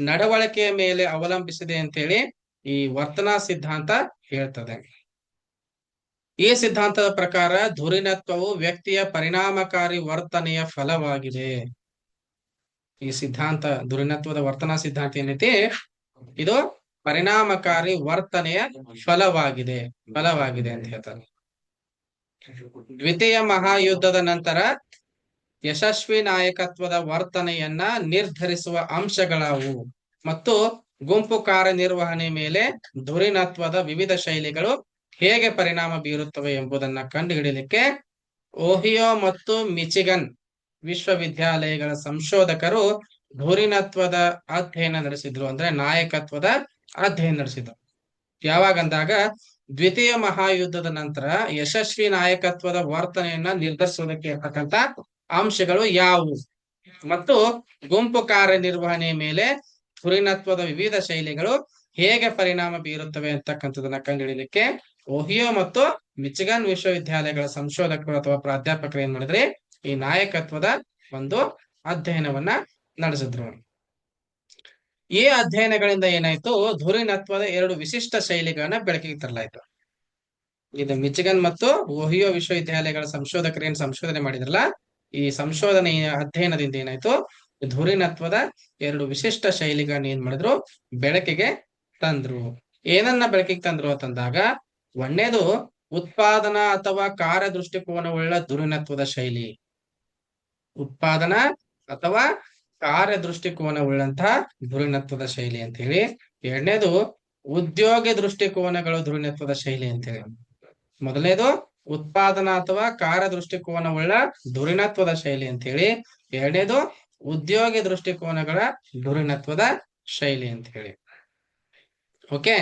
ನಡವಳಿಕೆಯ ಮೇಲೆ ಅವಲಂಬಿಸಿದೆ ಅಂತೇಳಿ ಈ ವರ್ತನಾ ಸಿದ್ಧಾಂತ ಹೇಳ್ತದೆ. ಈ ಸಿದ್ಧಾಂತದ ಪ್ರಕಾರ ಧುರೀಣತ್ವವು ವ್ಯಕ್ತಿಯ ಪರಿಣಾಮಕಾರಿ ವರ್ತನೆಯ ಫಲವಾಗಿದೆ. ಈ ಸಿದ್ಧಾಂತ, ಧುರೀಣತ್ವದ ವರ್ತನಾ ಸಿದ್ಧಾಂತ ಏನೈತಿ, ಇದು ಪರಿಣಾಮಕಾರಿ ವರ್ತನೆಯ ಫಲವಾಗಿದೆ ಅಂತ ಹೇಳ್ತಾರೆ. ದ್ವಿತೀಯ ಮಹಾಯುದ್ಧದ ನಂತರ ಯಶಸ್ವಿ ನಾಯಕತ್ವದ ವರ್ತನೆಯನ್ನ ನಿರ್ಧರಿಸುವ ಅಂಶಗಳಾವು ಮತ್ತು ಗುಂಪು ಕಾರ್ಯನಿರ್ವಹಣೆ ಮೇಲೆ ಧುರೀಣತ್ವದ ವಿವಿಧ ಶೈಲಿಗಳು ಹೇಗೆ ಪರಿಣಾಮ ಬೀರುತ್ತವೆ ಎಂಬುದನ್ನ ಕಂಡುಹಿಡಿಯಲಿಕ್ಕೆ ಓಹಿಯೋ ಮತ್ತು ಮಿಚಿಗನ್ ವಿಶ್ವವಿದ್ಯಾಲಯಗಳ ಸಂಶೋಧಕರು ಧುರೀಣತ್ವದ ಅಧ್ಯಯನ ನಡೆಸಿದ್ರು. ಅಂದ್ರೆ ನಾಯಕತ್ವದ ಅಧ್ಯಯನ ನಡೆಸಿದ್ರು. ಯಾವಾಗಂದಾಗ ದ್ವಿತೀಯ ಮಹಾಯುದ್ಧದ ನಂತರ ಯಶಸ್ವಿ ನಾಯಕತ್ವದ ವರ್ತನೆಯನ್ನ ನಿರ್ಧರಿಸುವುದಕ್ಕೆ ಇರ್ತಕ್ಕಂಥ ಅಂಶಗಳು ಯಾವುವು ಮತ್ತು ಗುಂಪು ಕಾರ್ಯನಿರ್ವಹಣೆ ಮೇಲೆ ಧುರೀಣತ್ವದ ವಿವಿಧ ಶೈಲಿಗಳು ಹೇಗೆ ಪರಿಣಾಮ ಬೀರುತ್ತವೆ ಅಂತಕ್ಕಂಥದನ್ನ ಕಂಡುಹಿಡಿಯಲಿಕ್ಕೆ ಓಹಿಯೋ ಮತ್ತು ಮಿಚಿಗನ್ ವಿಶ್ವವಿದ್ಯಾಲಯಗಳ ಸಂಶೋಧಕರು ಅಥವಾ ಪ್ರಾಧ್ಯಾಪಕರು ಏನ್ ಮಾಡಿದ್ರೆ ಈ ನಾಯಕತ್ವದ ಒಂದು ಅಧ್ಯಯನವನ್ನ ನಡೆಸಿದ್ರು. ಈ ಅಧ್ಯಯನಗಳಿಂದ ಏನಾಯ್ತು, ಧುರೀಣತ್ವದ 2 ವಿಶಿಷ್ಟ ಶೈಲಿಗಳನ್ನ ಬೆಳಕಿಗೆ ತರಲಾಯ್ತು. ಇದು ಮಿಚಿಗನ್ ಮತ್ತು ಓಹಿಯೋ ವಿಶ್ವವಿದ್ಯಾಲಯಗಳ ಸಂಶೋಧಕರು ಏನ್ ಸಂಶೋಧನೆ ಮಾಡಿದ್ರಲ್ಲ, ಈ ಸಂಶೋಧನೆಯ ಅಧ್ಯಯನದಿಂದ ಏನಾಯ್ತು, ಧುರೀಣತ್ವದ 2 ವಿಶಿಷ್ಟ ಶೈಲಿಗಳನ್ನ ಏನ್ ಮಾಡಿದ್ರು, ಬೆಳಕಿಗೆ ತಂದ್ರು. ಏನನ್ನ ಬೆಳಕಿಗೆ ತಂದ್ರು ಅಂತಂದಾಗ, ಒಂದನೇದು ಉತ್ಪಾದನಾ ಅಥವಾ ಕಾರ್ಯ ದೃಷ್ಟಿಕೋನವುಳ್ಳ ಧುರೀಣತ್ವದ ಶೈಲಿ, ಉತ್ಪಾದನಾ ಅಥವಾ ಕಾರ್ಯ ದೃಷ್ಟಿಕೋನವುಳ್ಳಂತಹ ಧುರೀಣತ್ವದ ಶೈಲಿ ಅಂತ ಹೇಳಿ. ಎರಡನೇದು ಉದ್ಯೋಗ ದೃಷ್ಟಿಕೋನಗಳು ಧುರೀಣತ್ವದ ಶೈಲಿ ಅಂತ ಹೇಳಿ. ಮೊದಲನೇದು ಉತ್ಪಾದನಾ ಅಥವಾ ಕಾರ್ಯ ದೃಷ್ಟಿಕೋನವುಳ್ಳ ಧುರೀಣತ್ವದ ಶೈಲಿ ಅಂತ ಹೇಳಿ. ಎರಡನೇದು ಉದ್ಯೋಗ ದೃಷ್ಟಿಕೋನಗಳ ಧುರೀಣತ್ವದ ಶೈಲಿ ಅಂತ ಹೇಳಿ. ಓಕೆ,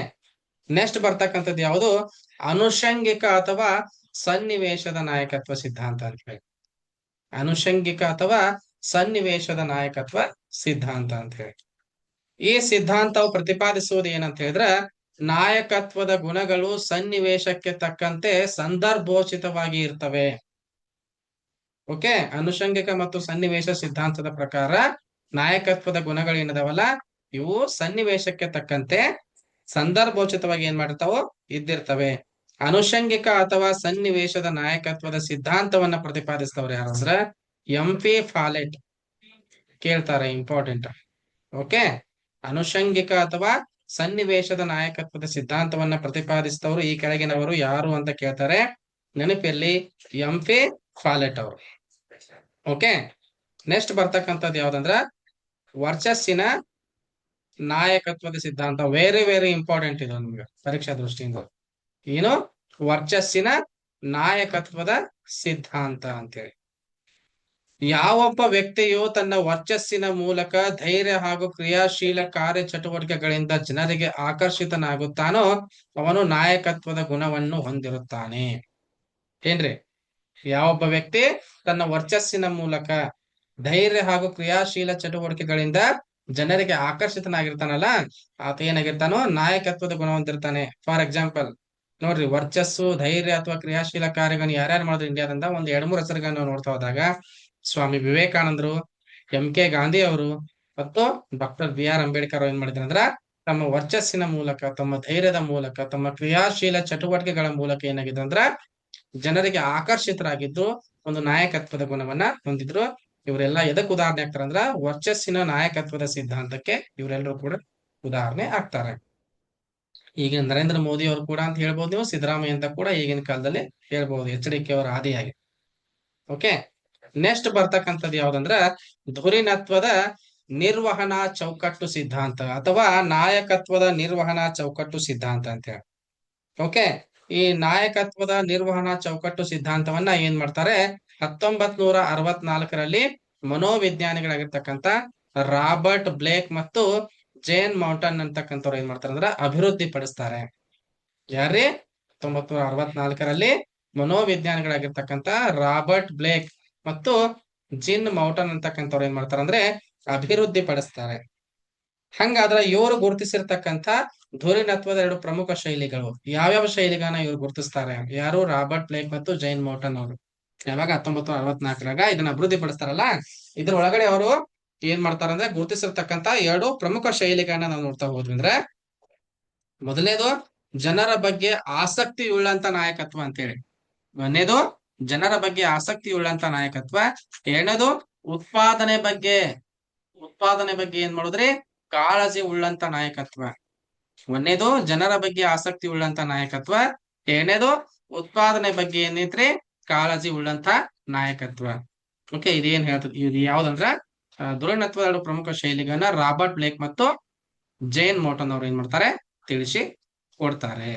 ನೆಕ್ಸ್ಟ್ ಬರ್ತಕ್ಕಂಥದ್ದು ಯಾವುದು, ಅನುಷಂಗಿಕ ಅಥವಾ ಸನ್ನಿವೇಶದ ನಾಯಕತ್ವ ಸಿದ್ಧಾಂತ ಅಂತ ಹೇಳಿ. ಅನುಷಂಗಿಕ ಅಥವಾ ಸನ್ನಿವೇಶದ ನಾಯಕತ್ವ ಸಿದ್ಧಾಂತ ಅಂತ ಹೇಳಿ. ಈ ಸಿದ್ಧಾಂತವು ಪ್ರತಿಪಾದಿಸುವುದು ಏನಂತ ಹೇಳಿದ್ರೆ, ನಾಯಕತ್ವದ ಗುಣಗಳು ಸನ್ನಿವೇಶಕ್ಕೆ ತಕ್ಕಂತೆ ಸಂದರ್ಭೋಚಿತವಾಗಿ ಇರ್ತವೆ. ಓಕೆ, ಅನುಷಂಗಿಕ ಮತ್ತು ಸನ್ನಿವೇಶ ಸಿದ್ಧಾಂತದ ಪ್ರಕಾರ ನಾಯಕತ್ವದ ಗುಣಗಳೇನದಾವಲ್ಲ, ಇವು ಸನ್ನಿವೇಶಕ್ಕೆ ತಕ್ಕಂತೆ ಸಂದರ್ಭೋಚಿತವಾಗಿ ಏನ್ ಮಾಡಿರ್ತಾವೋ ಇದ್ದಿರ್ತವೆ. ಅನುಷಂಗಿಕ ಅಥವಾ ಸನ್ನಿವೇಶದ ನಾಯಕತ್ವದ ಸಿದ್ಧಾಂತವನ್ನ ಪ್ರತಿಪಾದಿಸ್ತವ್ರು ಯಾರು ಅಂದ್ರೆ ಎಂ.ಪಿ. ಫಾಲೆಟ್. ಕೇಳ್ತಾರೆ, ಇಂಪಾರ್ಟೆಂಟ್. ಓಕೆ, ಅನುಷಂಗಿಕ ಅಥವಾ ಸನ್ನಿವೇಶದ ನಾಯಕತ್ವದ ಸಿದ್ಧಾಂತವನ್ನ ಪ್ರತಿಪಾದಿಸಿದವರು ಈ ಕೆಳಗಿನವರು ಯಾರು ಅಂತ ಕೇಳ್ತಾರೆ. ನೆನಪಿರ್ಲಿ, ಎಂ.ಪಿ. ಫಾಲೆಟ್ ಅವರು. ಓಕೆ, ನೆಕ್ಸ್ಟ್ ಬರ್ತಕ್ಕಂಥದ್ದು ಯಾವ್ದಂದ್ರ ವರ್ಚಸ್ಸಿನ ನಾಯಕತ್ವದ ಸಿದ್ಧಾಂತ. ವೆರಿ ವೆರಿ ಇಂಪಾರ್ಟೆಂಟ್ ಇದು ನಿಮ್ಗೆ ಪರೀಕ್ಷಾ ದೃಷ್ಟಿಯಿಂದ. ಏನು, ವರ್ಚಸ್ಸಿನ ನಾಯಕತ್ವದ ಸಿದ್ಧಾಂತ ಅಂತೇಳಿ. ಯಾವೊಬ್ಬ ವ್ಯಕ್ತಿಯು ತನ್ನ ವರ್ಚಸ್ಸಿನ ಮೂಲಕ ಧೈರ್ಯ ಹಾಗೂ ಕ್ರಿಯಾಶೀಲ ಕಾರ್ಯ ಚಟುವಟಿಕೆಗಳಿಂದ ಜನರಿಗೆ ಆಕರ್ಷಿತನಾಗುತ್ತಾನೋ ಅವನು ನಾಯಕತ್ವದ ಗುಣವನ್ನು ಹೊಂದಿರುತ್ತಾನೆ. ಏನ್ರಿ, ಯಾವೊಬ್ಬ ವ್ಯಕ್ತಿ ತನ್ನ ವರ್ಚಸ್ಸಿನ ಮೂಲಕ ಧೈರ್ಯ ಹಾಗೂ ಕ್ರಿಯಾಶೀಲ ಚಟುವಟಿಕೆಗಳಿಂದ ಜನರಿಗೆ ಆಕರ್ಷಿತನಾಗಿರ್ತಾನಲ್ಲ, ಆತ ಏನಾಗಿರ್ತಾನೋ ನಾಯಕತ್ವದ ಗುಣ ಹೊಂದಿರ್ತಾನೆ. ಫಾರ್ ಎಕ್ಸಾಂಪಲ್ ನೋಡ್ರಿ, ವರ್ಚಸ್ಸು, ಧೈರ್ಯ ಅಥವಾ ಕ್ರಿಯಾಶೀಲ ಕಾರ್ಯಗಳನ್ನು ಯಾರ್ಯಾರು ಮಾಡಿದ್ರು ಇಂಡಿಯಾದಿಂದ ಒಂದು 2-3 ಹೆಸರುಗಳನ್ನ ನಾವು ನೋಡ್ತಾ ಹೋದಾಗ ಸ್ವಾಮಿ ವಿವೇಕಾನಂದರು, ಎಂ.ಕೆ. ಗಾಂಧಿ ಅವರು ಮತ್ತು ಡಾಕ್ಟರ್ ಬಿ.ಆರ್. ಅಂಬೇಡ್ಕರ್ ಏನ್ ಮಾಡಿದ್ರು ಅಂದ್ರ ತಮ್ಮ ವರ್ಚಸ್ಸಿನ ಮೂಲಕ, ತಮ್ಮ ಧೈರ್ಯದ ಮೂಲಕ, ತಮ್ಮ ಕ್ರಿಯಾಶೀಲ ಚಟುವಟಿಕೆಗಳ ಮೂಲಕ ಏನಾಗಿದ್ರು ಅಂದ್ರ ಜನರಿಗೆ ಆಕರ್ಷಿತರಾಗಿದ್ದು ಒಂದು ನಾಯಕತ್ವದ ಗುಣವನ್ನ ಹೊಂದಿದ್ರು. ಇವರೆಲ್ಲ ಎದಕ್ ಉದಾಹರಣೆ ಆಗ್ತಾರ ಅಂದ್ರ ವರ್ಚಸ್ಸಿನ ನಾಯಕತ್ವದ ಸಿದ್ಧಾಂತಕ್ಕೆ ಇವರೆಲ್ಲರೂ ಕೂಡ ಉದಾಹರಣೆ ಆಗ್ತಾರೆ. ಈಗ ನರೇಂದ್ರ ಮೋದಿ ಅವರು ಕೂಡ ಅಂತ ಹೇಳ್ಬೋದು ನೀವು, ಸಿದ್ದರಾಮಯ್ಯ ಅಂತ ಕೂಡ ಈಗಿನ ಕಾಲದಲ್ಲಿ ಹೇಳ್ಬಹುದು, ಎಚ್.ಡಿ.ಕೆ ಅವರ ಆದಿಯಾಗಿ. ಓಕೆ, ನೆಕ್ಸ್ಟ್ ಬರ್ತಕ್ಕಂಥದ್ದು ಯಾವ್ದಂದ್ರ ಧುರೀಣತ್ವದ ನಿರ್ವಹಣಾ ಚೌಕಟ್ಟು ಸಿದ್ಧಾಂತ ಅಥವಾ ನಾಯಕತ್ವದ ನಿರ್ವಹಣಾ ಚೌಕಟ್ಟು ಸಿದ್ಧಾಂತ ಅಂತ ಹೇಳಿ. ಓಕೆ, ಈ ನಾಯಕತ್ವದ ನಿರ್ವಹಣಾ ಚೌಕಟ್ಟು ಸಿದ್ಧಾಂತವನ್ನ ಏನ್ ಮಾಡ್ತಾರೆ, 1964ರಲ್ಲಿ ಮನೋವಿಜ್ಞಾನಿಗಳಾಗಿರ್ತಕ್ಕಂಥ ರಾಬರ್ಟ್ ಬ್ಲೇಕ್ ಮತ್ತು ಜೇನ್ ಮೌಂಟನ್ ಅಂತಕ್ಕಂಥವ್ರು ಏನ್ ಮಾಡ್ತಾರೆ ಅಂದ್ರೆ ಅಭಿವೃದ್ಧಿ ಪಡಿಸ್ತಾರೆ. ಯಾರೇ 1964ರಲ್ಲಿ ಮನೋವಿಜ್ಞಾನಿಗಳಾಗಿರ್ತಕ್ಕಂಥ ರಾಬರ್ಟ್ ಬ್ಲೇಕ್ ಮತ್ತು ಜಿನ್ ಮೌಂಟನ್ ಅಂತಕ್ಕಂಥವ್ರು ಏನ್ ಮಾಡ್ತಾರೆ ಅಂದ್ರೆ ಅಭಿವೃದ್ಧಿ ಪಡಿಸ್ತಾರೆ. ಹಂಗಾದ್ರೆ ಇವರು ಗುರುತಿಸಿರ್ತಕ್ಕಂಥ ಧುರೀಣತ್ವದ 2 ಪ್ರಮುಖ ಶೈಲಿಗಳು ಯಾವ್ಯಾವ ಶೈಲಿಗಳನ್ನ ಇವ್ರು ಗುರುತಿಸ್ತಾರೆ, ಯಾರು, ರಾಬರ್ಟ್ ಬ್ಲೇಕ್ ಮತ್ತು ಜೈನ್ ಮೌಂಟನ್ ಅವರು. ಯಾವಾಗ 1964ರಾಗ ಇದನ್ನ ಅಭಿವೃದ್ಧಿ ಪಡಿಸ್ತಾರಲ್ಲ, ಇದ್ರ ಒಳಗಡೆ ಅವರು ಏನ್ ಮಾಡ್ತಾರಂದ್ರೆ ಗುರುತಿಸಿರ್ತಕ್ಕಂಥ 2 ಪ್ರಮುಖ ಶೈಲಿಗಳನ್ನ ನಾವು ನೋಡ್ತಾ ಹೋದ್ವಿ ಅಂದ್ರೆ, ಮೊದಲನೇದು ಜನರ ಬಗ್ಗೆ ಆಸಕ್ತಿ ಉಳ್ಳಂತ ನಾಯಕತ್ವ ಅಂತೇಳಿ. ಒಂದನೇದು ಜನರ ಬಗ್ಗೆ ಆಸಕ್ತಿ ಉಳ್ಳಂತ ನಾಯಕತ್ವ. ಎರಡನೇದು ಉತ್ಪಾದನೆ ಬಗ್ಗೆ ಏನ್ ಮಾಡಿದ್ರಿ, ಕಾಳಜಿ ಉಳ್ಳಂತ ನಾಯಕತ್ವ. ಒಂದನೇದು ಜನರ ಬಗ್ಗೆ ಆಸಕ್ತಿ ಉಳ್ಳಂತ ನಾಯಕತ್ವ. ಎರಡನೇದು ಉತ್ಪಾದನೆ ಬಗ್ಗೆ ಏನೈತ್ರಿ, ಕಾಳಜಿ ಉಳ್ಳಂತ ನಾಯಕತ್ವ. ಓಕೆ, ಇದೇನ್ ಹೇಳ್ತದೆ, ಇದು ಯಾವ್ದಂದ್ರ ಧುರೀಣತ್ವದ ಎರಡು ಪ್ರಮುಖ ಶೈಲಿಗಳನ್ನ ರಾಬರ್ಟ್ ಬ್ಲೇಕ್ ಮತ್ತು ಜೇನ್ ಮೋಟನ್ ಅವ್ರು ಏನ್ ಮಾಡ್ತಾರೆ, ತಿಳಿಸಿ ಕೊಡ್ತಾರೆ.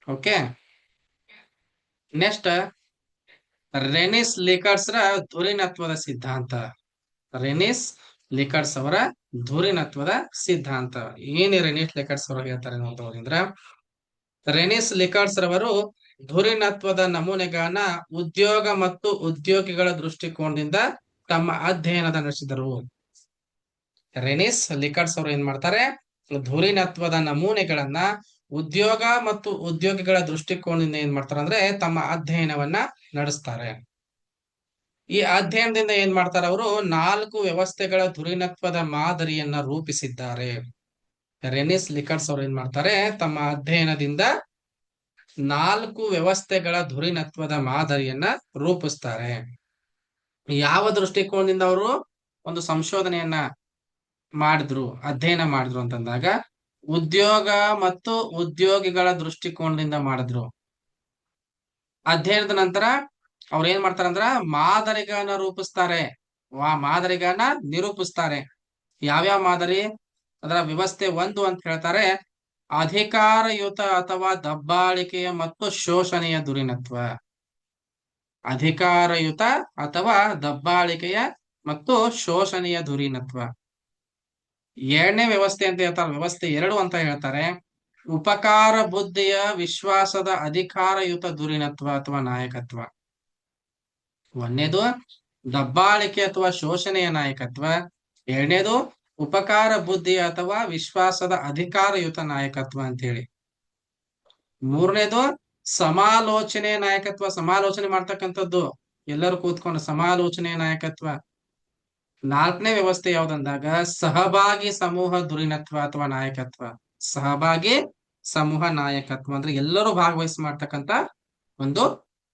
ಓಕೆ, ನೆಕ್ಸ್ಟ್ ರೆನಿಸ್ ಲಿಕರ್ಸ್ ರ ಧುರೀಣತ್ವದ ಸಿದ್ಧಾಂತ. ರೆನಿಸ್ ಲಿಕರ್ಸ್ ಅವರ ಧುರೀಣತ್ವದ ಸಿದ್ಧಾಂತ ಏನೇ ರೆನಿಸ್ ಲಿಕರ್ಸ್ ಅವರು ಹೇಳ್ತಾರೆ ನೋಡ್ತವ್ರಂದ್ರ, ರೆನಿಸ್ ಲಿಕರ್ಸ್ ರವರು ಧುರೀಣತ್ವದ ನಮೂನೆಗಳನ್ನ ಉದ್ಯೋಗ ಮತ್ತು ಉದ್ಯೋಗಿಗಳ ದೃಷ್ಟಿಕೋನದಿಂದ ತಮ್ಮ ಅಧ್ಯಯನದ ನಡೆಸಿದರು. ರೆನಿಸ್ ಲಿಕರ್ಸ್ ಅವರು ಏನ್ ಮಾಡ್ತಾರೆ, ಧುರೀಣತ್ವದ ನಮೂನೆಗಳನ್ನ ಉದ್ಯೋಗ ಮತ್ತು ಉದ್ಯೋಗಿಗಳ ದೃಷ್ಟಿಕೋನದಿಂದ ಏನ್ ಮಾಡ್ತಾರೆ ಅಂದ್ರೆ ತಮ್ಮ ಅಧ್ಯಯನವನ್ನ ನಡೆಸ್ತಾರೆ. ಈ ಅಧ್ಯಯನದಿಂದ ಏನ್ ಮಾಡ್ತಾರೆ, ಅವರು 4 ವ್ಯವಸ್ಥೆಗಳ ಧುರೀಣತ್ವದ ಮಾದರಿಯನ್ನ ರೂಪಿಸಿದ್ದಾರೆ. ರೆನಿಸ್ ಲಿಕರ್ಸ್ ಅವರು ಏನ್ ಮಾಡ್ತಾರೆ, ತಮ್ಮ ಅಧ್ಯಯನದಿಂದ 4 ವ್ಯವಸ್ಥೆಗಳ ಧುರೀಣತ್ವದ ಮಾದರಿಯನ್ನ ರೂಪಿಸ್ತಾರೆ. ಯಾವ ದೃಷ್ಟಿಕೋನದಿಂದ ಅವರು ಒಂದು ಸಂಶೋಧನೆಯನ್ನ ಮಾಡಿದ್ರು, ಅಧ್ಯಯನ ಮಾಡಿದ್ರು ಅಂತಂದಾಗ ಉದ್ಯೋಗ ಮತ್ತು ಉದ್ಯೋಗಿಗಳ ದೃಷ್ಟಿಕೋನದಿಂದ ಮಾಡಿದ್ರು. ಅಧ್ಯಯನದ ನಂತರ ಅವ್ರು ಏನ್ ಮಾಡ್ತಾರಂದ್ರ ಮಾದರಿಗಳನ್ನ ರೂಪಿಸ್ತಾರೆ, ಮಾದರಿಗಳನ್ನ ನಿರೂಪಿಸ್ತಾರೆ. ಯಾವ್ಯಾವ ಮಾದರಿ, ಅದರ ವ್ಯವಸ್ಥೆ 1 ಅಂತ ಹೇಳ್ತಾರೆ, ಅಧಿಕಾರಯುತ ಅಥವಾ ದಬ್ಬಾಳಿಕೆಯ ಮತ್ತು ಶೋಷಣೆಯ ಧುರೀಣತ್ವ. ಅಧಿಕಾರಯುತ ಅಥವಾ ದಬ್ಬಾಳಿಕೆಯ ಮತ್ತು ಶೋಷಣೆಯ ಧುರೀಣತ್ವ. ಎರಡನೇ ವ್ಯವಸ್ಥೆ ಅಂತ ಹೇಳ್ತಾರೆ, ವ್ಯವಸ್ಥೆ 2 ಅಂತ ಹೇಳ್ತಾರೆ, ಉಪಕಾರ ಬುದ್ಧಿಯ ವಿಶ್ವಾಸದ ಅಧಿಕಾರಯುತ ಧುರೀಣತ್ವ ಅಥವಾ ನಾಯಕತ್ವ. ಒಂದನೇದು ದಬ್ಬಾಳಿಕೆ ಅಥವಾ ಶೋಷಣೆಯ ನಾಯಕತ್ವ, ಎರಡನೇದು ಉಪಕಾರ ಬುದ್ಧಿಯ ಅಥವಾ ವಿಶ್ವಾಸದ ಅಧಿಕಾರಯುತ ನಾಯಕತ್ವ ಅಂತ ಹೇಳಿ. ಮೂರನೇದು ಸಮಾಲೋಚನೆ ನಾಯಕತ್ವ, ಸಮಾಲೋಚನೆ ಮಾಡ್ತಕ್ಕಂಥದ್ದು, ಎಲ್ಲರೂ ಕೂತ್ಕೊಂಡು ಸಮಾಲೋಚನೆ ನಾಯಕತ್ವ. 4ನೇ ವ್ಯವಸ್ಥೆ ಯಾವ್ದಂದಾಗ ಸಹಭಾಗಿ ಸಮೂಹ ಧುರೀಣತ್ವ ಅಥವಾ ನಾಯಕತ್ವ. ಸಹಭಾಗಿ ಸಮೂಹ ನಾಯಕತ್ವ ಅಂದ್ರೆ ಎಲ್ಲರೂ ಭಾಗವಹಿಸಿ ಮಾಡ್ತಕ್ಕಂಥ ಒಂದು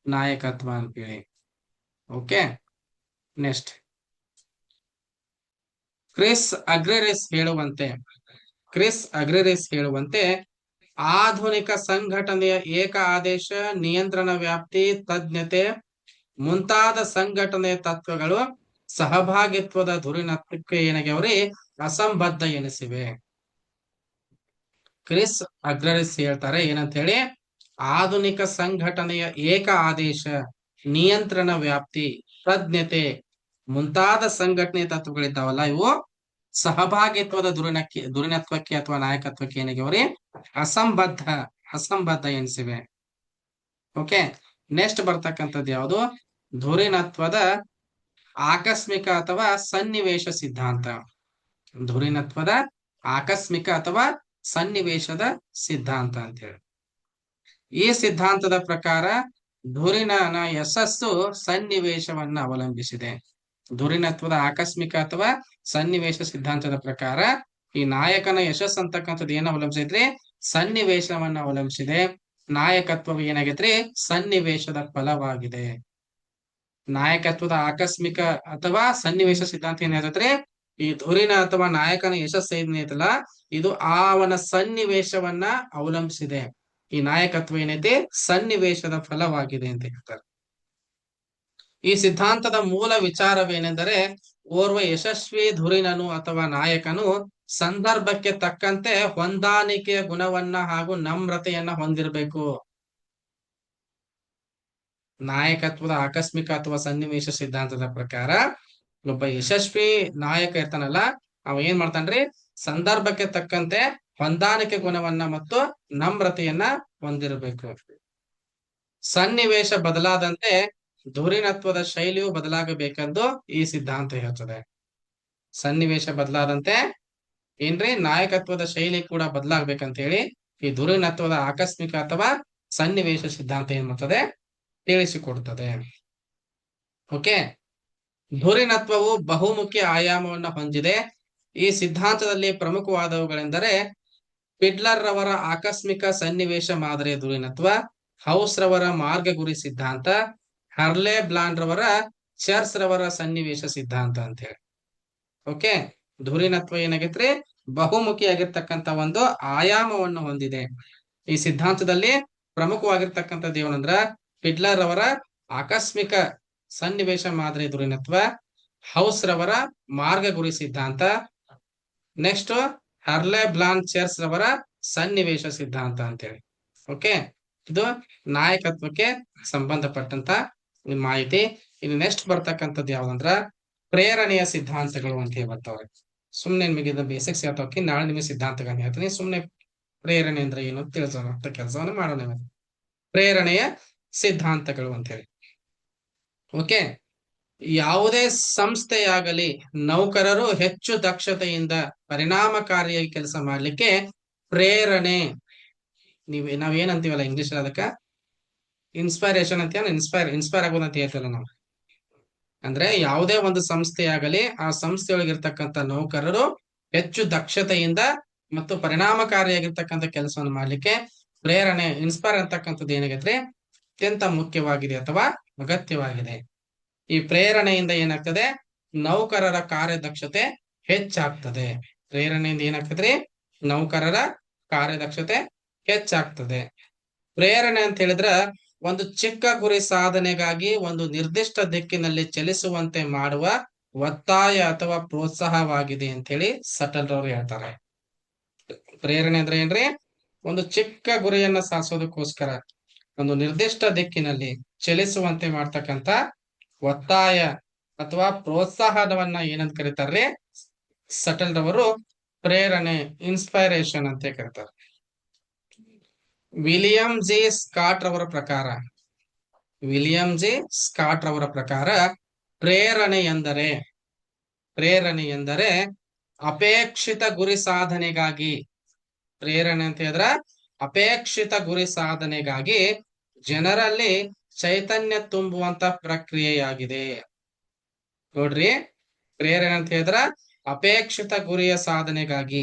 ನಾಯಕತ್ವ ಅಂತೇಳಿ. ಓಕೆ, ನೆಕ್ಸ್ಟ್ ಕ್ರಿಸ್ ಅಗ್ರೆರಿಸ್ ಹೇಳುವಂತೆ ಆಧುನಿಕ ಸಂಘಟನೆಯ ಏಕ ಆದೇಶ, ನಿಯಂತ್ರಣ ವ್ಯಾಪ್ತಿ, ತಜ್ಞತೆ ಮುಂತಾದ ಸಂಘಟನೆಯ ತತ್ವಗಳು ಸಹಭಾಗಿತ್ವದ ಧುರೀಣತ್ವಕ್ಕೆ ಏನಾಗ್ಯಾವ್ರಿ, ಅಸಂಬದ್ಧ ಎನಿಸಿವೆ. ಕ್ರಿಸ್ ಅಗ್ರೆರಿಸ್ ಹೇಳ್ತಾರೆ ಏನಂತ ಹೇಳಿ, ಆಧುನಿಕ ಸಂಘಟನೆಯ ಏಕ ಆದೇಶ, ನಿಯಂತ್ರಣ ವ್ಯಾಪ್ತಿ, ತಜ್ಞತೆ ಮುಂತಾದ ಸಂಘಟನೆ ತತ್ವಗಳಿದ್ದಾವಲ್ಲ, ಇವು ಸಹಭಾಗಿತ್ವದ ಧುರೀಣತ್ವಕ್ಕೆ ಅಥವಾ ನಾಯಕತ್ವಕ್ಕೆ ಏನಾಗ್ಯಾವ್ರಿ, ಅಸಂಬದ್ಧ ಎನಿಸಿವೆ. ಓಕೆ, ನೆಕ್ಸ್ಟ್ ಬರ್ತಕ್ಕಂಥದ್ದು ಯಾವುದು, ಧುರೀಣತ್ವದ ಆಕಸ್ಮಿಕ ಅಥವಾ ಸನ್ನಿವೇಶ ಸಿದ್ಧಾಂತ. ಧುರೀಣತ್ವದ ಆಕಸ್ಮಿಕ ಅಥವಾ ಸನ್ನಿವೇಶದ ಸಿದ್ಧಾಂತ ಅಂತ ಹೇಳಿ. ಈ ಸಿದ್ಧಾಂತದ ಪ್ರಕಾರ ಧುರೀಣನ ಯಶಸ್ಸು ಸನ್ನಿವೇಶವನ್ನ ಅವಲಂಬಿಸಿದೆ. ಧುರೀಣತ್ವದ ಆಕಸ್ಮಿಕ ಅಥವಾ ಸನ್ನಿವೇಶ ಸಿದ್ಧಾಂತದ ಪ್ರಕಾರ ಈ ನಾಯಕನ ಯಶಸ್ಸು ಅಂತಕ್ಕಂಥದ್ದು ಏನ ಅವಲಂಬಿಸೈತ್ರಿ, ಸನ್ನಿವೇಶವನ್ನ ಅವಲಂಬಿಸಿದೆ. ನಾಯಕತ್ವ ಏನಾಗೈತ್ರಿ, ಸನ್ನಿವೇಶದ ಫಲವಾಗಿದೆ. ನಾಯಕತ್ವದ ಆಕಸ್ಮಿಕ ಅಥವಾ ಸನ್ನಿವೇಶ ಸಿದ್ಧಾಂತ ಏನ್ ಹೇಳ್ತೈತ್ರಿ, ಈ ಧುರೀಣ ಅಥವಾ ನಾಯಕನ ಯಶಸ್ಸು ಏನೈತಲ್ಲ, ಇದು ಅವನ ಸನ್ನಿವೇಶವನ್ನ ಅವಲಂಬಿಸಿದೆ. ಈ ನಾಯಕತ್ವ ಏನೈತಿ, ಸನ್ನಿವೇಶದ ಫಲವಾಗಿದೆ ಅಂತ ಹೇಳ್ತಾರೆ. ಈ ಸಿದ್ಧಾಂತದ ಮೂಲ ವಿಚಾರವೇನೆಂದರೆ, ಓರ್ವ ಯಶಸ್ವಿ ಧುರೀಣನು ಅಥವಾ ನಾಯಕನು ಸಂದರ್ಭಕ್ಕೆ ತಕ್ಕಂತೆ ಹೊಂದಾಣಿಕೆಯ ಗುಣವನ್ನ ಹಾಗೂ ನಮ್ರತೆಯನ್ನ ಹೊಂದಿರಬೇಕು. ನಾಯಕತ್ವದ ಆಕಸ್ಮಿಕ ಅಥವಾ ಸನ್ನಿವೇಶ ಸಿದ್ಧಾಂತದ ಪ್ರಕಾರ ಒಬ್ಬ ಯಶಸ್ವಿ ನಾಯಕ ಇರ್ತಾನಲ್ಲ, ಅವ ಏನ್ ಮಾಡ್ತಾನ್ರಿ, ಸಂದರ್ಭಕ್ಕೆ ತಕ್ಕಂತೆ ಹೊಂದಾಣಿಕೆ ಗುಣವನ್ನ ಮತ್ತು ನಮ್ರತೆಯನ್ನ ಹೊಂದಿರಬೇಕು. ಸನ್ನಿವೇಶ ಬದಲಾದಂತೆ ಧುರೀಣತ್ವದ ಶೈಲಿಯು ಬದಲಾಗಬೇಕೆಂದು ಈ ಸಿದ್ಧಾಂತ ಹೇಳ್ತದೆ. ಸನ್ನಿವೇಶ ಬದಲಾದಂತೆ ಏನ್ರಿ, ನಾಯಕತ್ವದ ಶೈಲಿ ಕೂಡ ಬದಲಾಗಬೇಕಂತ ಹೇಳಿ ಈ ಧುರೀಣತ್ವದ ಆಕಸ್ಮಿಕ ಅಥವಾ ಸನ್ನಿವೇಶ ಸಿದ್ಧಾಂತ ಏನ್ ಮಾಡ್ತದೆ, ತಿಳಿಸಿಕೊಡ್ತದೆ. ಓಕೆ, ಧುರೀಣತ್ವವು ಬಹುಮುಖಿ ಆಯಾಮವನ್ನ ಹೊಂದಿದೆ. ಈ ಸಿದ್ಧಾಂತದಲ್ಲಿ ಪ್ರಮುಖವಾದವುಗಳೆಂದರೆ ಪಿಡ್ಲರ್ ರವರ ಆಕಸ್ಮಿಕ ಸನ್ನಿವೇಶ ಮಾದರಿಯ ಧುರೀಣತ್ವ, ಹೌಸ್ ರವರ ಮಾರ್ಗ ಗುರಿ ಸಿದ್ಧಾಂತ, ಹರ್ಲೆ ಬ್ಲಾಂಡ್ ರವರ ಚರ್ಚ್ ರವರ ಸನ್ನಿವೇಶ ಸಿದ್ಧಾಂತ ಅಂತ ಹೇಳಿ. ಓಕೆ, ಧುರೀಣತ್ವ ಏನಾಗೈತ್ರಿ, ಬಹುಮುಖಿಯಾಗಿರ್ತಕ್ಕಂತ ಒಂದು ಆಯಾಮವನ್ನು ಹೊಂದಿದೆ. ಈ ಸಿದ್ಧಾಂತದಲ್ಲಿ ಪ್ರಮುಖವಾಗಿರ್ತಕ್ಕಂಥದ್ದು ಏನಂದ್ರ ಪಿಡ್ಲರ್ ಅವರ ಆಕಸ್ಮಿಕ ಸನ್ನಿವೇಶ ಮಾದರಿ ಧುರೀಣತ್ವ, ಹೌಸ್ ರವರ ಮಾರ್ಗ ಗುರಿ ಸಿದ್ಧಾಂತ, ನೆಕ್ಸ್ಟ್ ಹರ್ಲೆ ಬ್ಲಾನ್ ಚರ್ಚ್ ರವರ ಸನ್ನಿವೇಶ ಸಿದ್ಧಾಂತ ಅಂತೇಳಿ. ಓಕೆ, ಇದು ನಾಯಕತ್ವಕ್ಕೆ ಸಂಬಂಧಪಟ್ಟಂತ ಮಾಹಿತಿ. ಇನ್ನು ನೆಕ್ಸ್ಟ್ ಬರ್ತಕ್ಕಂಥದ್ದು ಯಾವ್ದಂದ್ರ ಪ್ರೇರಣೆಯ ಸಿದ್ಧಾಂತಗಳು ಅಂತ ಹೇಳಿ ಬರ್ತಾವ್ರೆ. ಸುಮ್ನೆ ನಿಮಗೆ ಇದು ಬೇಸಿಕ್ಸ್ ಹೇಳ್ತಾವಕ್ಕೆ, ನಾಳೆ ನಿಮಗೆ ಸಿದ್ಧಾಂತಗಳನ್ನ ಹೇಳ್ತೀನಿ. ಸುಮ್ನೆ ಪ್ರೇರಣೆ ಅಂದ್ರೆ ಏನು ತಿಳಿಸೋಣ ಅಂತ ಕೆಲಸವನ್ನು ಮಾಡೋಣ. ಪ್ರೇರಣೆಯ ಸಿದ್ಧಾಂತಗಳು ಅಂತ ಹೇಳಿ. ಓಕೆ, ಯಾವುದೇ ಸಂಸ್ಥೆಯಾಗಲಿ ನೌಕರರು ಹೆಚ್ಚು ದಕ್ಷತೆಯಿಂದ ಪರಿಣಾಮಕಾರಿಯಾಗಿ ಕೆಲಸ ಮಾಡ್ಲಿಕ್ಕೆ ಪ್ರೇರಣೆ, ನಾವೇನಂತೀವಲ್ಲ ಇಂಗ್ಲಿಷ್ ಅದಕ್ಕ ಇನ್ಸ್ಪೈರೇಷನ್ ಅಂತ, ಇನ್ಸ್ಪೈರ್ ಆಗೋದು ಅಂತ ಹೇಳ್ತಲ್ಲ ನಾವು. ಅಂದ್ರೆ ಯಾವುದೇ ಒಂದು ಸಂಸ್ಥೆಯಾಗಲಿ ಆ ಸಂಸ್ಥೆಯೊಳಗಿರ್ತಕ್ಕಂಥ ನೌಕರರು ಹೆಚ್ಚು ದಕ್ಷತೆಯಿಂದ ಮತ್ತು ಪರಿಣಾಮಕಾರಿಯಾಗಿರ್ತಕ್ಕಂಥ ಕೆಲಸವನ್ನು ಮಾಡ್ಲಿಕ್ಕೆ ಪ್ರೇರಣೆ, ಇನ್ಸ್ಪೈರ್ ಅಂತಕ್ಕಂಥದ್ದು ಏನಾಗೈತ್ರಿ ಅತ್ಯಂತ ಮುಖ್ಯವಾಗಿದೆ ಅಥವಾ ಅಗತ್ಯವಾಗಿದೆ. ಈ ಪ್ರೇರಣೆಯಿಂದ ಏನಾಗ್ತದೆ, ನೌಕರರ ಕಾರ್ಯದಕ್ಷತೆ ಹೆಚ್ಚಾಗ್ತದೆ. ಪ್ರೇರಣೆಯಿಂದ ಏನಾಗ್ತದ್ರಿ, ನೌಕರರ ಕಾರ್ಯದಕ್ಷತೆ ಹೆಚ್ಚಾಗ್ತದೆ. ಪ್ರೇರಣೆ ಅಂತ ಹೇಳಿದ್ರ ಒಂದು ಚಿಕ್ಕ ಗುರಿ ಸಾಧನೆಗಾಗಿ ಒಂದು ನಿರ್ದಿಷ್ಟ ದಿಕ್ಕಿನಲ್ಲಿ ಚಲಿಸುವಂತೆ ಮಾಡುವ ಒತ್ತಾಯ ಅಥವಾ ಪ್ರೋತ್ಸಾಹವಾಗಿದೆ ಅಂತ ಹೇಳಿ ಸಟಲ್ ರವರು ಹೇಳ್ತಾರೆ. ಪ್ರೇರಣೆ ಅಂದ್ರೆ ಏನ್ರಿ, ಒಂದು ಚಿಕ್ಕ ಗುರಿಯನ್ನ ಸಾಧಿಸೋದಕ್ಕೋಸ್ಕರ ಒಂದು ನಿರ್ದಿಷ್ಟ ದಿಕ್ಕಿನಲ್ಲಿ ಚಲಿಸುವಂತೆ ಮಾಡ್ತಕ್ಕಂತ ಒತ್ತಾಯ ಅಥವಾ ಪ್ರೋತ್ಸಾಹವನ್ನ ಏನಂತ ಕರೀತಾರ್ರಿ ಸಟಲ್ ರವರು ಪ್ರೇರಣೆ, ಇನ್ಸ್ಪೈರೇಷನ್ ಅಂತ ಕರೀತಾರೆ. ವಿಲಿಯಂ ಜಿ ಸ್ಕಾಟ್ ರವರ ಪ್ರಕಾರ ಪ್ರೇರಣೆ ಎಂದರೆ ಅಪೇಕ್ಷಿತ ಗುರಿ ಸಾಧನೆಗಾಗಿ, ಪ್ರೇರಣೆ ಅಂತ ಹೇಳಿದ್ರ ಅಪೇಕ್ಷಿತ ಗುರಿ ಸಾಧನೆಗಾಗಿ ಜನರಲ್ಲಿ ಚೈತನ್ಯ ತುಂಬುವಂತ ಪ್ರಕ್ರಿಯೆಯಾಗಿದೆ. ನೋಡ್ರಿ, ಪ್ರೇರಣೆ ಅಂತ ಹೇಳಿದ್ರ ಅಪೇಕ್ಷಿತ ಗುರಿಯ ಸಾಧನೆಗಾಗಿ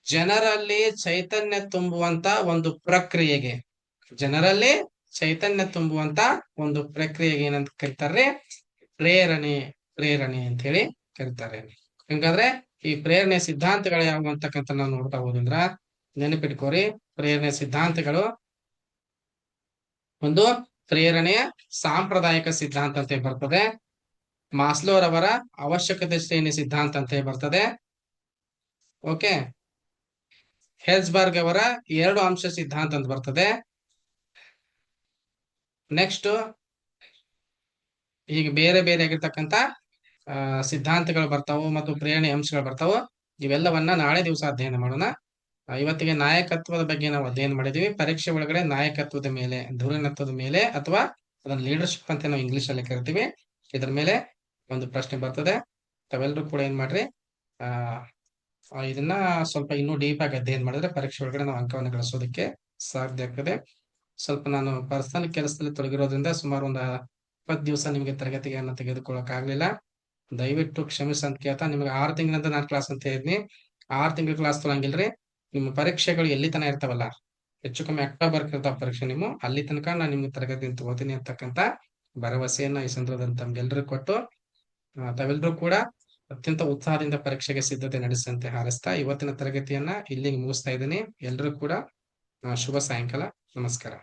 ಜನರಲ್ಲಿ ಚೈತನ್ಯ ತುಂಬುವಂತ ಒಂದು ಪ್ರಕ್ರಿಯೆಗೆ, ಏನಂತ ಕರೀತಾರೆ, ಪ್ರೇರಣೆ ಅಂತ ಹೇಳಿ ಕರೀತಾರೆ. ಹಂಗಾದ್ರೆ ಈ ಪ್ರೇರಣೆ ಸಿದ್ಧಾಂತಗಳು ಯಾವ ಅಂತಕ್ಕಂಥ ನಾವು ನೋಡ್ತಾ ಹೋದಂದ್ರ ನೆನಪಿಟ್ಕೋರಿ. ಪ್ರೇರಣೆ ಸಿದ್ಧಾಂತಗಳು ಒಂದು ಪ್ರೇರಣೆಯ ಸಾಂಪ್ರದಾಯಿಕ ಸಿದ್ಧಾಂತ ಅಂತ ಬರ್ತದೆ, ಮಾಸ್ಲೋರವರ ಅವಶ್ಯಕತೆ ಶ್ರೇಣಿ ಸಿದ್ಧಾಂತ ಅಂತ ಬರ್ತದೆ. ಓಕೆ, ಹೆಲ್ಸ್ಬರ್ಗ್ ಅವರ 2 ಅಂಶ ಸಿದ್ಧಾಂತ ಅಂತ ಬರ್ತದೆ. ನೆಕ್ಸ್ಟ್ ಈಗ ಬೇರೆ ಬೇರೆ ಆಗಿರ್ತಕ್ಕಂಥ ಸಿದ್ಧಾಂತಗಳು ಬರ್ತಾವು ಮತ್ತು ಪ್ರೇರಣೆ ಅಂಶಗಳು ಬರ್ತಾವು. ಇವೆಲ್ಲವನ್ನ ನಾಳೆ ದಿವಸ ಅಧ್ಯಯನ ಮಾಡೋಣ. ಇವತ್ತಿಗೆ ನಾಯಕತ್ವದ ಬಗ್ಗೆ ನಾವು ಅಧ್ಯಯನ ಮಾಡಿದೀವಿ. ಪರೀಕ್ಷೆ ಒಳಗಡೆ ನಾಯಕತ್ವದ ಮೇಲೆ, ಧುರೀಣತ್ವದ ಮೇಲೆ ಅಥವಾ ಅದನ್ನ ಲೀಡರ್ಶಿಪ್ ಅಂತ ನಾವು ಇಂಗ್ಲಿಷ್ ಅಲ್ಲಿ ಕರಿತೀವಿ, ಇದ್ರ ಮೇಲೆ ಒಂದು ಪ್ರಶ್ನೆ ಬರ್ತದೆ. ತಾವೆಲ್ಲರೂ ಕೂಡ ಏನ್ ಮಾಡ್ರಿ, ಇದನ್ನ ಸ್ವಲ್ಪ ಇನ್ನೂ ಡೀಪ್ ಆಗಿ ಅಧ್ಯಯನ ಮಾಡಿದ್ರೆ ಪರೀಕ್ಷೆ ಒಳಗಡೆ ನಾವು ಅಂಕವನ್ನು ಗಳಿಸೋದಕ್ಕೆ ಸಾಧ್ಯ ಆಗ್ತದೆ. ಸ್ವಲ್ಪ ನಾನು ಪರ್ಸನಲ್ ಕೆಲಸದಲ್ಲಿ ತೊಡಗಿರೋದ್ರಿಂದ ಸುಮಾರು ಒಂದು 20 ದಿವಸ ನಿಮಗೆ ತರಗತಿಗಳನ್ನ ತೆಗೆದುಕೊಳ್ಳಕ್ ಆಗ್ಲಿಲ್ಲ. ದಯವಿಟ್ಟು ಕ್ಷಮಿಸ ಅಂತ ಕೇಳ್ತಾ, ನಿಮ್ಗೆ 6 ತಿಂಗಳಿಂದ ನಾನು ಕ್ಲಾಸ್ ಅಂತ ಹೇಳಿದ್ನಿ. 6 ತಿಂಗಳ ಕ್ಲಾಸ್ ತೊಳಂಗಿಲ್ರಿ. ನಿಮ್ಮ ಪರೀಕ್ಷೆಗಳು ಎಲ್ಲಿ ತನ ಇರ್ತಾವಲ್ಲ, ಹೆಚ್ಚು ಕಮ್ಮಿ ಅಕ್ಟೋಬರ್ ಇರ್ತಾವ ಪರೀಕ್ಷೆ, ನೀವು ಅಲ್ಲಿ ತನಕ ನಾನು ನಿಮ್ಗೆ ತರಗತಿ ತಗೋತೀನಿ ಅಂತಕ್ಕಂಥ ಭರವಸೆಯನ್ನ ಈ ಸಂದರ್ಭದಲ್ಲಿ ತಮ್ಗೆಲ್ರಿಗೂ ಕೊಟ್ಟು, ತಾವೆಲ್ಲರೂ ಕೂಡ ಅತ್ಯಂತ ಉತ್ಸಾಹದಿಂದ ಪರೀಕ್ಷೆಗೆ ಸಿದ್ಧತೆ ನಡೆಸಂತೆ ಹಾರೈಸ್ತಾ ಇವತ್ತಿನ ತರಗತಿಯನ್ನ ಇಲ್ಲಿಗೆ ಮುಗಿಸ್ತಾ ಇದ್ದೀನಿ. ಎಲ್ರೂ ಕೂಡ ಶುಭ ಸಾಯಂಕಾಲ. ನಮಸ್ಕಾರ.